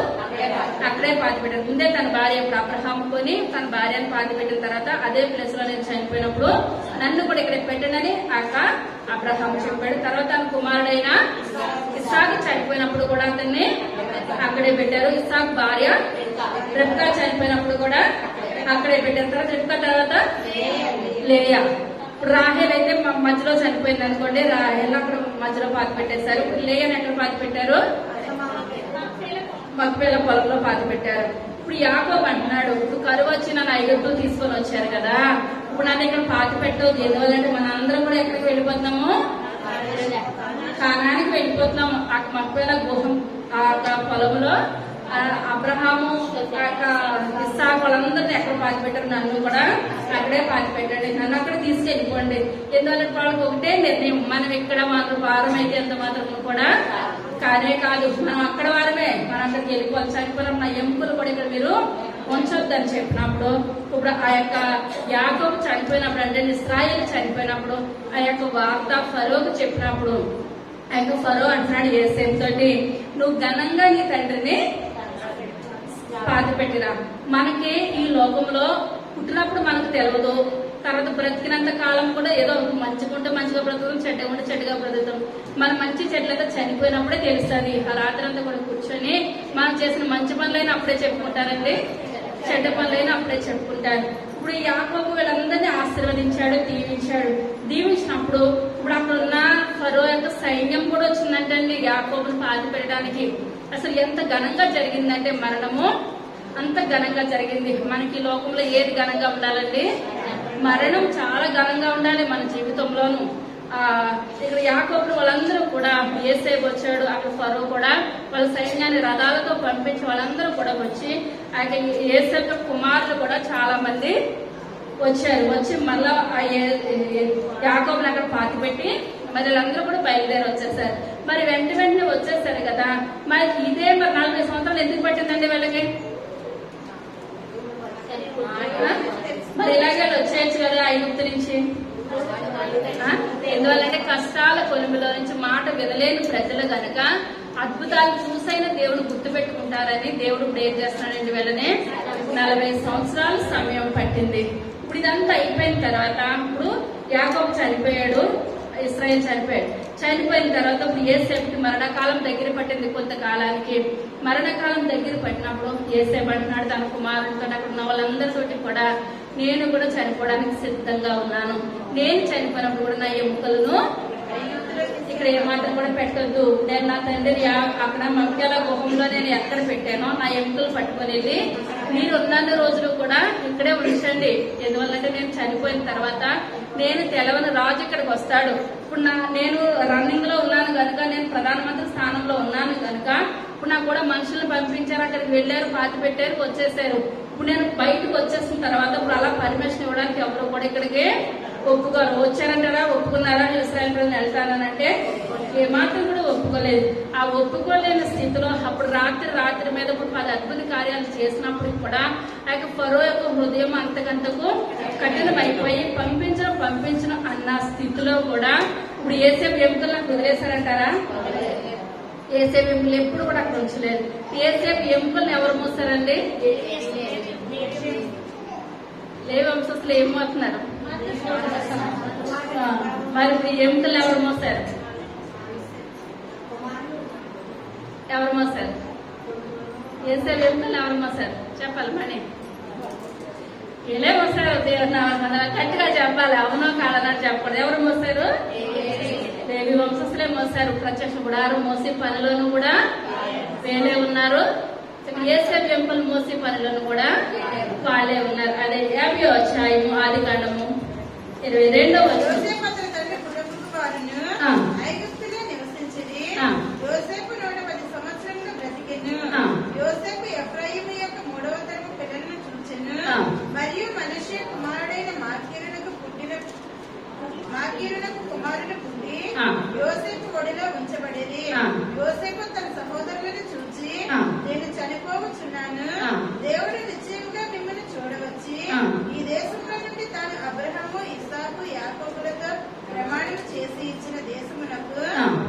అక్కడే పాతి పెట్టారు. ముందే తన భార్య ఇప్పుడు అబ్రహాం కొని తన భార్యను పాతి పెట్టిన తర్వాత అదే ప్లేస్ లో నేను చనిపోయినప్పుడు నన్ను కూడా ఇక్కడ పెట్టండి అబ్రహాం చెప్పాడు. తర్వాత తన కుమారుడైన ఇస్సాకు చనిపోయినప్పుడు కూడా అతన్ని అక్కడే పెట్టారు. ఇస్సాకు భార్య రెబ్కా చనిపోయినప్పుడు కూడా అక్కడే పెట్టారు. తర్వాత రెబ్కా తర్వాత లేయా. ఇప్పుడు రాహేల్ అయితే మధ్యలో చనిపోయింది అనుకోండి, రాహేల్ అక్కడ మధ్యలో పాతి పెట్టేశారు. ఇప్పుడు లేయని ఎక్కడ పాతి పెట్టారు? మక్పేల పొలంలో పాతి పెట్టారు. ఇప్పుడు యాకోబు అంటున్నాడు, ఇప్పుడు కరువు వచ్చి నన్ను ఐగుప్తు తీసుకొని వచ్చారు కదా, ఇప్పుడు నన్ను ఇక్కడ పాతి పెట్టవద్దు. ఎందువల్లంటే మన అందరం కూడా ఎక్కడికి వెళ్ళిపోతున్నాము? కానానికి వెళ్ళిపోతున్నాము. ఆ మక్పేల గుహం ఆ పొలంలో అబ్రహాము ఇస్సాకు వాళ్ళందరినీ ఎక్కడ పాతి పెట్టారు, నన్ను కూడా అక్కడే పాతి పెట్టండి, నన్ను అక్కడ తీసుకెళ్ళిపోండి. ఎందువల్ల వాళ్ళకి ఒకటే నిర్ణయం, మనం ఇక్కడ మాత్రం వారం అయితే ఎంత మాత్రం కూడా కానే కాదు, మనం అక్కడ వారమే, మనం అక్కడికి వెళ్ళిపోవాలి, చనిపోయిన నా ఎముకలు కూడా ఇక్కడ మీరు ఉంచొద్దని చెప్పినప్పుడు, ఇప్పుడు ఆ యొక్క యాకోబు చనిపోయినప్పుడు అంటే ఇశ్రాయేలు చనిపోయినప్పుడు ఆ యొక్క వార్త ఫరోకు చెప్పినప్పుడు ఆ యొక్క ఫరో అంటున్నాడు యోసేపు తోటి, నువ్వు ఘనంగా నీ తండ్రిని పాతి పెట్టిరా. మనకి ఈ లోకంలో పుట్టినప్పుడు మనకు తెలియదు, తర్వాత బ్రతికినంత కాలం కూడా ఏదో మంచిగుంటే మంచిగా బ్రతుకుతాం, చెడ్డగా ఉంటే చెడ్డగా బ్రతుకుతాం. మన మంచి చెడ్లంతా చనిపోయినప్పుడే తెలుస్తుంది. ఆ రాత్రి అంతా కూడా కూర్చొని మనం చేసిన మంచి పనులైనా అప్పుడే చెప్పుకుంటారండి, చెడ్డ పనులైనా అప్పుడే చెప్పుకుంటారు. ఇప్పుడు ఈ యాకోబు వీళ్ళందరినీ ఆశీర్వదించాడు, దీవించినప్పుడు ఇప్పుడు అక్కడ ఉన్న ఫరో యొక్క సైన్యం కూడా వచ్చిందంటండి యాకోబుని పాతి పెట్టడానికి. అసలు ఎంత ఘనంగా జరిగిందంటే మరణము అంత ఘనంగా జరిగింది. మనకి ఈ లోకంలో ఏది ఘనంగా ఉండాలండి? మరణం చాలా ఘనంగా ఉండాలి మన జీవితంలోను. ఇక్కడ యాకోబులు వాళ్ళందరూ కూడా యోసేపు వచ్చాడు, అక్కడ ఫరో కూడా వాళ్ళ సైన్యాన్ని రథాలతో పంపించి వాళ్ళందరూ కూడా వచ్చి ఆ యోసేపు కుమారులు కూడా చాలా మంది వచ్చారు. వచ్చి మళ్ళా యాకోబుని అక్కడ పాతి పెట్టి మరి వీళ్ళందరూ కూడా బయలుదేరి వచ్చేసారు. మరి వెంటనే వచ్చేసారు కదా, మరి ఇదే మరి 40 సంవత్సరాలు ఎందుకు పట్టిందండి వీళ్ళకి? మరి ఇలాగే వచ్చేయచ్చు కదా ఐగుప్తు నుంచి. ఎందువల్లంటే కష్టాల కొలుమిలో నుంచి మాట వినలేని ప్రజలు గనక అద్భుతాలు చూసైన దేవుడు గుర్తుపెట్టుకుంటారని దేవుడు ప్రేర్ చేస్తున్నాడండి. వీళ్ళనే 40 సంవత్సరాలు సమయం పట్టింది. ఇప్పుడు ఇదంతా అయిపోయిన తర్వాత ఇప్పుడు యాకోబు చనిపోయాడు, ఇశ్రాయేలు చనిపోయిన తర్వాత ఇప్పుడు యోసేపుకి మరణకాలం దగ్గర పట్టింది. కొంతకాలానికి మరణకాలం దగ్గర పట్టినప్పుడు యోసేపు అంటున్నాడు తన కుమారుడితో అక్కడ ఉన్న వాళ్ళందరితోటి కూడా, నేను కూడా చనిపోవడానికి సిద్ధంగా ఉన్నాను, నేను చనిపోయినప్పుడు కూడా నా ఎముకలను ఇక్కడ ఏమాత్రం కూడా పెట్టొద్దు, నేను నా తండ్రిని అక్కడ మక్కేల గుహంలో నేను ఎక్కడ పెట్టానో నా ఎముకలు పట్టుకొని వెళ్ళి మీరు ఉన్నన్ని రోజులు కూడా ఇక్కడే ఉంచండి. ఎందువల్లంటే నేను చనిపోయిన తర్వాత నేను తెలవని రాజు ఇక్కడికి వస్తాడు. ఇప్పుడు నేను రన్నింగ్ లో ఉన్నాను కనుక, నేను ప్రధానమంత్రి స్థానంలో ఉన్నాను కనుక ఇప్పుడు నాకు కూడా మనుషులను పంపించారు, అక్కడికి వెళ్ళారు, పాతి పెట్టారు, వచ్చేసారు. ఇప్పుడు నేను బయటకు వచ్చేసిన తర్వాత ఇప్పుడు అలా పర్మిషన్ ఇవ్వడానికి ఎవరు కూడా ఇక్కడికి ఒప్పుకోరు. వచ్చారంటారా, ఒప్పుకున్నారా ఇశ్రాయేలు ప్రజలు వెళ్తానంటే ఏమాత్రం కూడా ఒప్పుకోలేదు. ఆ ఒప్పుకోలేని స్థితిలో అప్పుడు రాత్రి మీద ఇప్పుడు 10 అద్భుత కార్యాలు చేసినప్పుడు కూడా ఆ యొక్క ఫరో యొక్క హృదయం అంతకంతకు కఠినమైపోయి పంపించను అన్న స్థితిలో కూడా ఇప్పుడు యోసేపు ఎముకలు నాకు వదిలేశారంటారా? యోసేపు ఎముకలు ఎప్పుడు కూడా అక్కడ ఉంచలేదు. యోసేపు ఎముకలను ఎవరు మోస్తారండి? లేవి వంశస్థులు ఏం మోస్తున్నారు? మరి ఇప్పుడు ఎముకలు ఎవరు మోస్తారు? యోసేపు ఎముకలు ఎవరు మోస్తారు? చెప్పాలి మణి. ఏలే మోస్తారు, గట్టిగా చెప్పాలి, అవునో కాదనని చెప్పకూడదు. ఎవరు మోస్తారు? లేవి వంశస్థులే మోస్తారు. ప్రత్యక్ష గుడారం మోసే పనిలోను కూడా వేలే ఉన్నారు. యోసేపు ఎముకలు మోసే పనిలోను కూడా వాళ్ళే ఉన్నారు. అదే 50వ అధ్యాయము ఆదికాండము 22వ వచనం. యోసేపు 110 సంవత్సరములు బ్రతికెను. యోసేపు ఎఫ్రాయిము యొక్క 3వ తరము పిల్లలను చూచెను. మరియు మనష్షే కుమారుడైన మాకీరునకు కుమారుడు పుట్టి యోసేపు ఒడిలో ఉంచబడేది. యోసేపు తన సహోదరులను చూచి, నేను చనిపోవచ్చున్నాను, దేవుడు నిశ్చయముగా మిమ్మల్ని చూడవచ్చి ఈ దేశంలో నుండి తాను అబ్రహాము, ఇస్సాకు, యాకోబులతో ప్రమాణం చేసి ఇచ్చిన దేశమునకు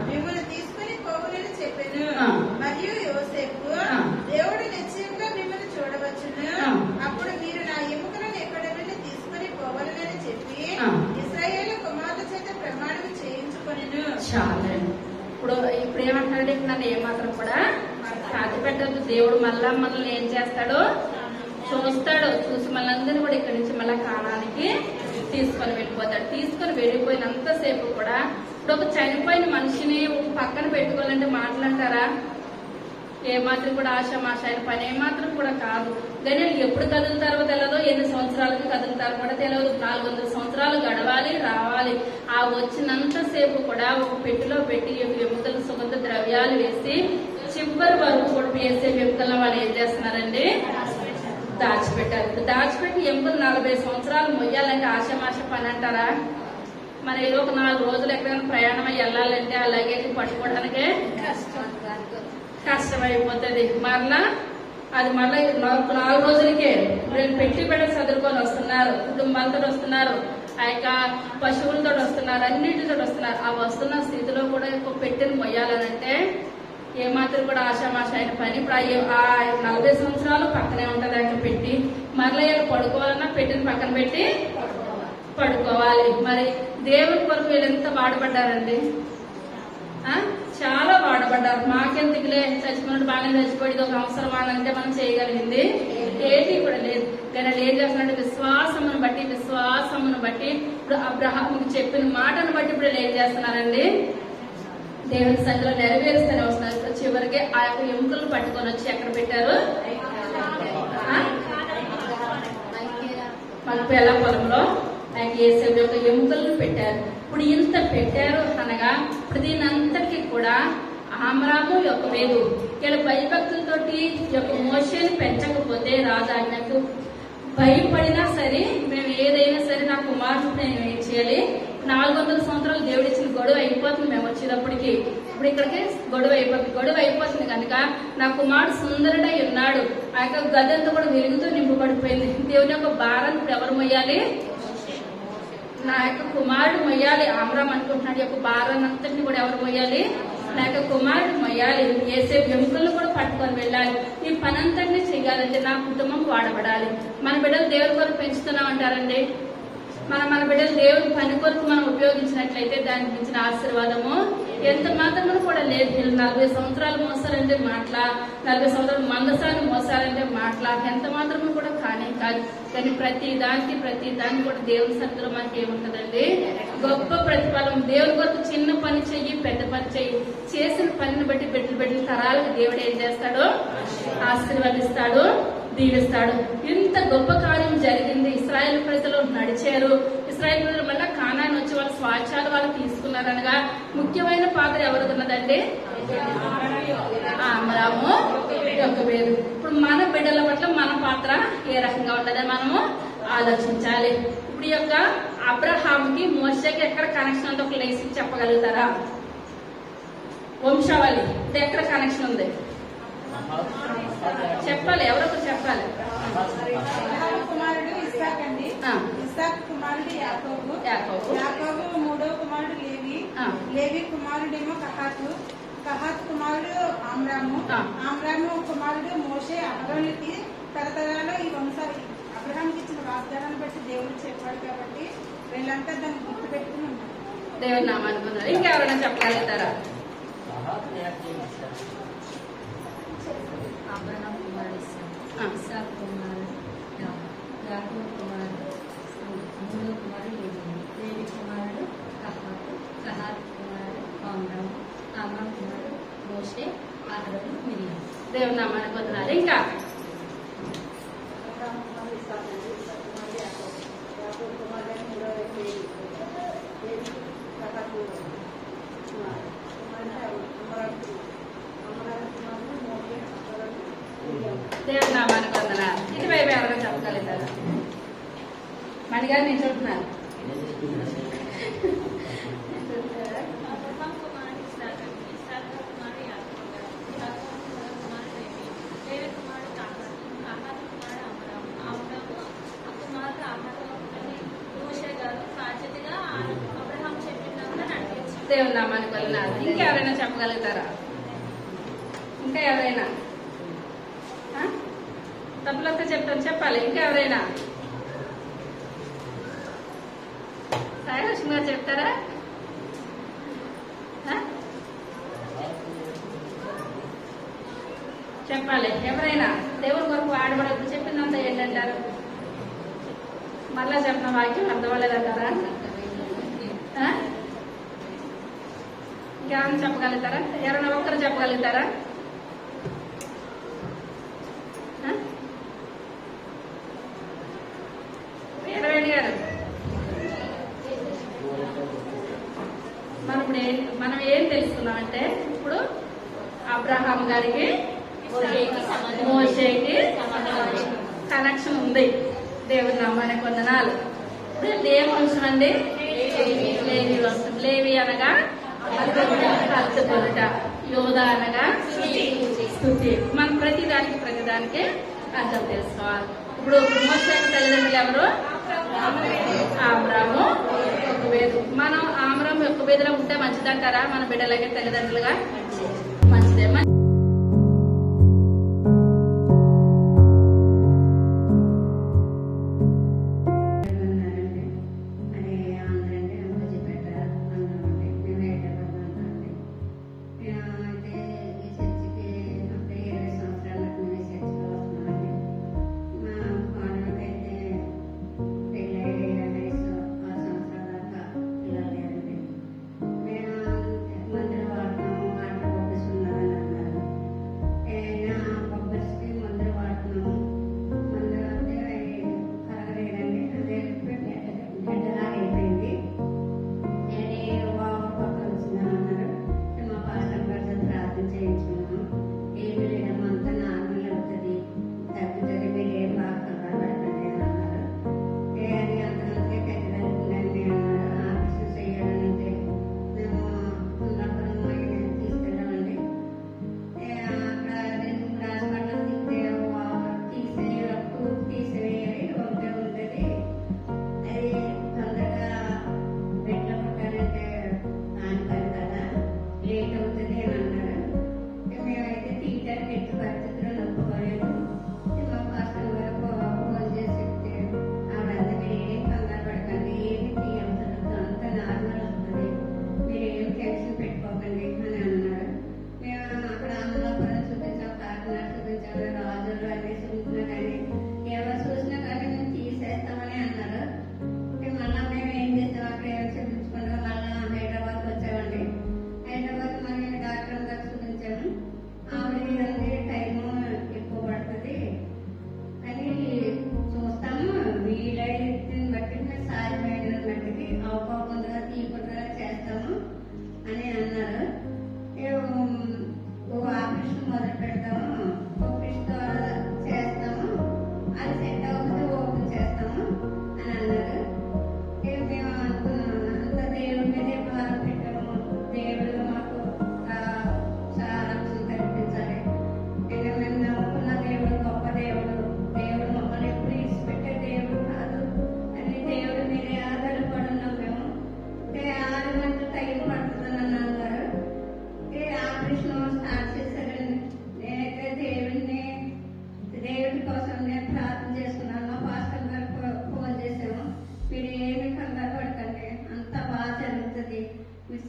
మిమ్మల్ని తీసుకుని పోవునని చెప్పాను. మరియు యోసేపు, దేవుడు నిశ్చయంగా మిమ్మల్ని చూడవచ్చును, అప్పుడు మీరు నా ఎముకలను ఎక్కడ నుండి తీసుకుని పోవాలని చెప్పి ఇశ్రాయేలు కుమారుల చేత ప్రమాణం చేయించుకొనెను. చాలండి. ఇప్పుడు ఏమంటున్నాడు? నన్ను ఏమాత్రం కూడా పాతి పెట్టద్దు. దేవుడు మళ్ళా మనల్ని ఏం చేస్తాడో చూస్తాడు. చూసి మళ్ళందరినీ కూడా ఇక్కడి నుంచి మళ్ళా కానానికి తీసుకొని వెళ్ళిపోతాడు. తీసుకొని వెళ్ళిపోయినంతసేపు కూడా ఇప్పుడు ఒక చనిపోయిన మనిషిని పక్కన పెట్టుకోవాలంటే మాటలంటారా? ఏమాత్రం కూడా ఆశామాష అయిన పని ఏమాత్రం కూడా కాదు. కానీ ఎప్పుడు కదులుతారో తెలియదు, ఎన్ని సంవత్సరాలకి కదులుతారో కూడా తెలియదు. 400 సంవత్సరాలు గడవాలి, రావాలి. ఆ వచ్చినంతసేపు కూడా ఒక పెట్టిలో పెట్టి ఎముకలు సుగంధ ద్రవ్యాలు వేసి చివరి వరకు కూడా వేసే ఎముకలను వాళ్ళు ఏం చేస్తున్నారండి? దాచిపెట్టారు. దాచిపెట్టి ఎముకలు 40 సంవత్సరాలు మొయ్యాలంటే ఆశమాష పని అంటారా? మన ఏదో ఒక 4 రోజులు ఎక్కడైనా ప్రయాణం అయ్యి వెళ్ళాలంటే ఆ లగేజ్ పట్టుకోవడానికే కష్టమైపోతుంది. మరలా అది మళ్ళీ 4 రోజులకే పెట్టి చదువుకొని వస్తున్నారు, కుటుంబాలతో వస్తున్నారు, ఆ యొక్క పశువులతో వస్తున్నారు, అన్నిటితో వస్తున్నారు. ఆ వస్తున్న స్థితిలో కూడా పెట్టిన మొయ్యాలనంటే ఏమాత్రం కూడా ఆశామాష అయిన పని. ఇప్పుడు ఆ 40 సంవత్సరాలు పక్కనే ఉంటది ఆయన పెట్టి. మరలా పడుకోవాలన్నా పెట్టిన పక్కన పెట్టి పడుకోవాలి. మరి దేవుని కొరకు వీళ్ళు ఎంత వాడబడ్డారండి? చాలా వాడబడ్డారు. మాకెందుకులే చచ్చిపోయినట్టు బాగానే చచ్చిపోయి ఒక అవసరం అంటే మనం చేయగలిగింది ఏది కూడా లేదు. కానీ ఏం చేస్తున్నట్టు విశ్వాసమును బట్టి ఇప్పుడు అబ్రహాముకి చెప్పిన మాటను బట్టి ఇప్పుడు ఏం చేస్తున్నారండి? దేవుని సన్నిధిలో నెరవేరుస్తూనే వస్తున్నారు. ఇప్పుడు చివరికి ఆ యొక్క ఎముకలను పట్టుకొని వచ్చి ఎక్కడ పెట్టారు? మల్పేల పొలంలో ఆయన యేసేపు యొక్క ఎముకలను పెట్టారు. ఇప్పుడు ఇంత పెట్టారు అనగా ఇప్పుడు దీని అంతటికీ కూడా ఆమ్రాము యొక్క వేదు ఇలా భయభక్తులతోటి యొక్క మోషేని పెంచకపోతే రాజాజ్ఞకు భయపడినా సరే మేము ఏదైనా సరే నా కుమారుడు నేను ఏం చేయాలి? 400 సంవత్సరాలు దేవుడు ఇచ్చిన గొడవ అయిపోతుంది. మేము వచ్చేటప్పటికి ఇప్పుడు ఇక్కడికి గొడవ అయిపోతుంది కనుక నా కుమారుడు సుందరుడై ఉన్నాడు. ఆ యొక్క గదంతా కూడా వెలుగుతూ నింపబడిపోయింది. దేవుని యొక్క భారం ఇప్పుడు ఎవరు మొయ్యాలి? నా యొక్క కుమారుడు మొయ్యాలి. ఆమ్రామ్ అనుకుంటున్నాడు యొక్క భారాన్ని అంతటిని కూడా ఎవరు మొయ్యాలి? నా యొక్క కుమారుడు మొయ్యాలి. యేసేపు ఎముకలను కూడా పట్టుకొని వెళ్ళాలి. ఈ పనంతటినీ చెయ్యాలంటే నా కుటుంబం వాడబడాలి. మన బిడ్డలు దేవుడి కొరకు పెంచుతున్నాం అంటారండి. మన బిడ్డలు దేవుడి పని కొరకు మనం ఉపయోగించినట్లయితే దానికి మించిన ఆశీర్వాదము ఎంత మాత్రము కూడా లేదు. 40 సంవత్సరాలు మోసారంటే మాటలా, 40 సంవత్సరాలు మందసాన్ని మోసారంటే మాటలా, ఎంత మాత్రము కూడా కానే కాదు. కానీ ప్రతి దానికి కూడా దేవుని సన్నిధిలో మనకి ఏముంటదండి? గొప్ప ప్రతిఫలం. దేవుని కొరకు చిన్న పని చెయ్యి, పెద్ద పని చెయ్యి, చేసిన పనిని బట్టి బిడ్డలు తరాలకు దేవుడు ఏం చేస్తాడో ఆశీర్వదిస్తాడు, దీవిస్తాడు. ఇంత గొప్ప కార్యం జరిగింది. ఇశ్రాయేలు ప్రజలు నడిచారు. ఇశ్రాయేలు ప్రజలు మళ్ళీ కానాన్ని వచ్చి వాళ్ళ స్వాచ్ఛాలు వాళ్ళు తీసుకున్నారనగా ముఖ్యమైన పాత్ర ఎవరికి ఉన్నదండి? ఆమ్రాము యొక్క వేరు. ఇప్పుడు మన బిడ్డల పట్ల మన పాత్ర ఏ రకంగా ఉంటుందని మనము ఆలోచించాలి. ఇప్పుడు ఈ యొక్క అబ్రహాంకి మోషేకి ఎక్కడ కనెక్షన్ ఉందో ఒక లేసి చెప్పగలుగుతారా? వంశావళి ఎక్కడ కనెక్షన్ ఉంది చెప్పాలి, ఎవరొకరు చెప్పాలి. కుమారుడు ఇస్సాక్ అండి. ఇస్సాక్ కుమారుడు యాకోబు. యాకోబు మూడో కుమారుడు లేవి కుమారుడేమో కహాతు కుమారుడు ఆమ్రాము. ఆమ్రాము కుమారుడు మోషే. అబ్రహాముకి తరతరాలు ఈ వంశాలు అబ్రహాంకి ఇచ్చిన వాగ్దానాన్ని బట్టి దేవుడు చెప్పాడు కాబట్టి వీళ్ళంతా దాన్ని గుర్తు పెట్టుకుని ఉంటారు. దేవుని నామానుకున్నారు. ఇంకెవరైనా చెప్పగలుగుతారా? అబ్రహాం కుమారుడు ఇస్సాకు కుమారుడు యాకోబు కుమారుడు మూడో కుమారుడు లేవి కుమారుడు కహాతు కుమారుడు ఆమ్రాము కుమారుడు మోషే అహరోను మిరియాము. దేవుని నామానికి వందనాలు. ఇంకా దేవుని నామానికి వందనాలు. ఇటువైపు ఎవరైనా చెప్పగలుగుతారు? మణిగారు నేను చెప్తున్నాను. దేవుని నామానికి వందనాలు. ఇంకెవరైనా చెప్పగలుగుతారా? ఇంకా ఎవరైనా తప్పులతో చెప్తాను చెప్పాలి. ఇంకెవరైనా సాయిలక్ష్మి గారు చెప్తారా? చెప్పాలి. ఎవరైనా దేవుని కొరకు ఆడబడదు చెప్పిందంతా ఏంటంటారు? మరలా చెప్పిన వాక్యం అర్థమవ్వలేదంటారా? ఇంకేమైనా చెప్పగలుగుతారా? ఎవరైనా ఒక్కరు చెప్పగలుగుతారా? వీరవేణి గారు మనం ఏం తెలుసుకున్నామంటే ఇప్పుడు అబ్రహాం గారికి మోషేకి కనెక్షన్ ఉంది. దేవుని నామానికి వందనాలు. ఇప్పుడు ఏ వంశం అండి? లేవి వంశం. లేవి అనగా హత్తుకొనుట, యోధా అనగా స్తుతి. మనం ప్రతిదానికి అర్థం తెలుసుకోవాలి. ఇప్పుడు మోషే తల్లిదండ్రులు ఎవరు? ఆమ్రాము, యొకోబేదు. మనం ఆమ్రాము యొకోబేదులో ఉంటే మంచిదంటారా? మన బిడ్డలకి తల్లిదండ్రులుగా మంచిదే.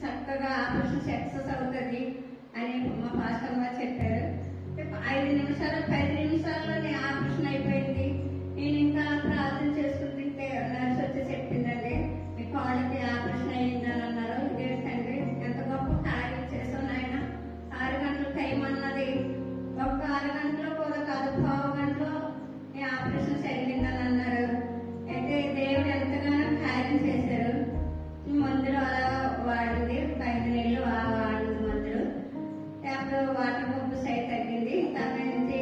చక్కగా ఆపరేషన్ సక్సెస్ అవుతుంది అని మా పాస్టర్ గారు చెప్పారు. 5 నిమిషాలు 10 నిమిషాల్లోనే ఆపరేషన్ అయిపోయింది. నేను ఇంకా ప్రార్థన చేసుకుంటుంటే నర్స్ వచ్చి చెప్పిందండి, మీ కాళ్ళకి ఆపరేషన్ అయ్యిందని అన్నారు. ఇదేంటండి ఎంత గొప్ప కార్యం చేసాం నాయన. 6 గంటల టైం అన్నది, ఒక్క 6 గంటలో కూడా కాదు, 1/2 గంటలో మీ ఆపరేషన్ జరిగిందని అన్నారు. అయితే దేవుడు ఎంతగానో కార్యం చేశారు. మందులు అలా వాడింది, 5 నెలలు వాడింది మందులు. అప్పుడు వాటర్ పంపు సైడ్ తగ్గింది. దాని నుంచి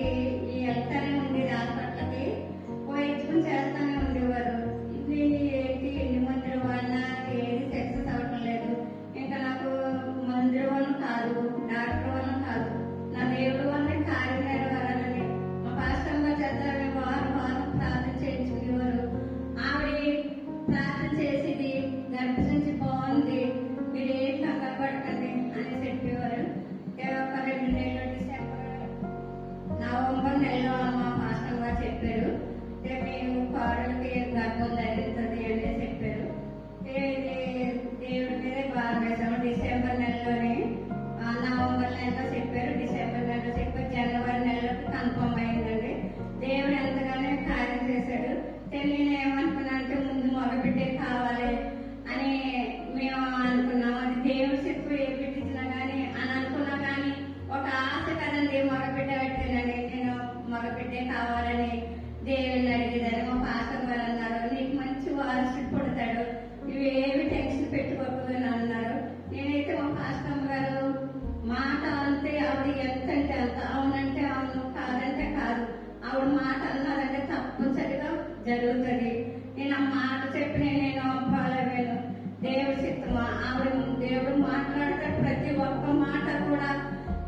జరుగుతుంది. నేను ఆ మాట చెప్పిన నేను అప్పాలేను. దేవుడి చిత్తమా ఆవిడ దేవుడు మాట్లాడతాడు. ప్రతి ఒక్క మాట కూడా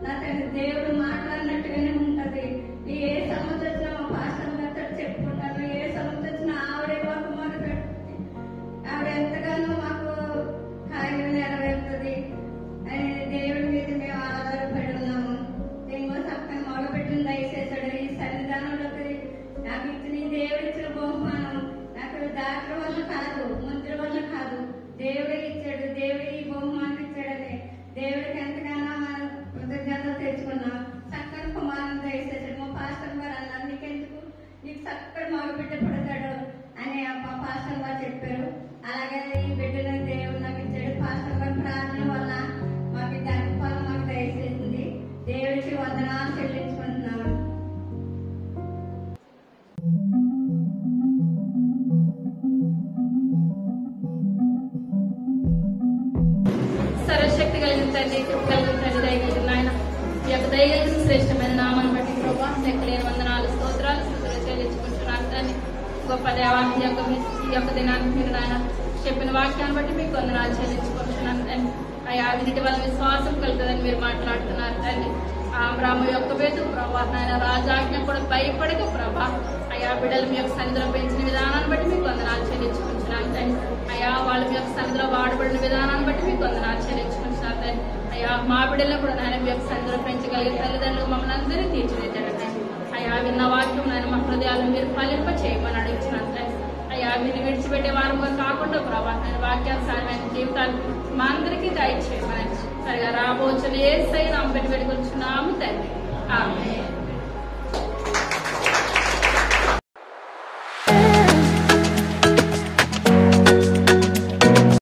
నా తండ్రి దేవుడు మాట్లాడినట్టుగానే ఉంటది. ఏ సమస్య వచ్చినా మా పాస్టర్ గారితో చెప్పుకుంటాను. ఏ సమస్య వచ్చినా ఆవిడే ఒక మాట పెడుతుంది. ఆవిడ ఎంతగానో మాకు కార్యం నెరవేరుతుంది అని దేవుడి మీద మేము ఆధారపడి ఉన్నాము. దీనికోసం అక్కడ మొదలుపెట్టిన దయచేసాడు. ఈ సన్నిధానంలోకి నాకు ఇచ్చిన ఈ దేవుడు ఇచ్చిన బహుమానం నాకు డాక్టర్ వల్ల కాదు, మంత్రుల వల్ల కాదు, దేవుడే ఇచ్చాడు. దేవుడు ఈ బహుమానం ఇచ్చాడని దేవుడికి ఎంతగానో కృతజ్ఞతలు తెచ్చుకున్నాం. చక్కని కుమారం దయచేసాడు. మా పాస్టర్ గారు అన్నారు, నీకెందుకు నీకు చక్కని మగ బిడ్డ పడతాడు అని మా పాస్టర్ గారు చెప్పారు. అలాగే ఈ బిడ్డను దేవుడు నాకు ఇచ్చాడు. పాస్టర్ గారి ప్రార్థన వల్ల మాకు దాని ఫలం మాకు దయచేసింది. దేవుడికి వందనాలు చెల్లించుకుంటున్నాను. సర్వశక్తి కలిగిన తండ్రి, కృప కలిగిన తండ్రి, దయగలిగిన ఆయన ఈ యొక్క దయగలిగిన శ్రేష్టమైన నామాన్ని బట్టి ప్రభా లెక్కలేని వందనాలు స్తోత్రాలు చెల్లించుకుంటున్నాను తండ్రి. గొప్ప దేవా ఈ యొక్క దినానికి మీరు నాయన చెప్పిన వాక్యాన్ని బట్టి మీకు వందనాలు చెల్లించుకుంటున్నాను తండ్రి. అయ్యా వీటి వల్ల విశ్వాసం కలుగుతుందని మీరు మాట్లాడుతున్నారు తండ్రి. ఆ బ్రాహ్మ యొక్క వేదు ప్రభా నాయన రాజాజ్ఞ కూడా భయపడక ప్రభా అయ్యా బిడ్డలు మీ యొక్క సన్నిధిలో పెంచిన విధానాన్ని బట్టి మీకు వందనాలు చెల్లించుకుంటున్నాను తండ్రి. అయ్యా వాళ్ళు మీ యొక్క సన్నిధిలో వాడబడిన విధానాన్ని బట్టి మీకు వందనాలు చెల్లించుకుంటున్నాను తండ్రి. అయ్యా మా బిడ్డలను కూడా నాయన మీ యొక్క సన్నిధిలో పెంచగలిగే తల్లిదండ్రులు మమ్మల్ని అందరినీ తీర్చిదిద్దాడు తండ్రి. అయ్యా విన్న వాక్యం నాయన మా హృదయాలను మీరు ఫలింప చేయమని అడుగుతున్నాను తండ్రి. అయ్యా మీరు విడిచిపెట్టే వారంగా కాకుండా ప్రభా ఆయన వాక్యానుసారమైన జీవితాలు మా అందరికీ దయచేయమని సరిగా రాబోచున్న యేసయ్య నామమున పెట్టుకొనుచున్నాము తండ్రి. ఆమేన్.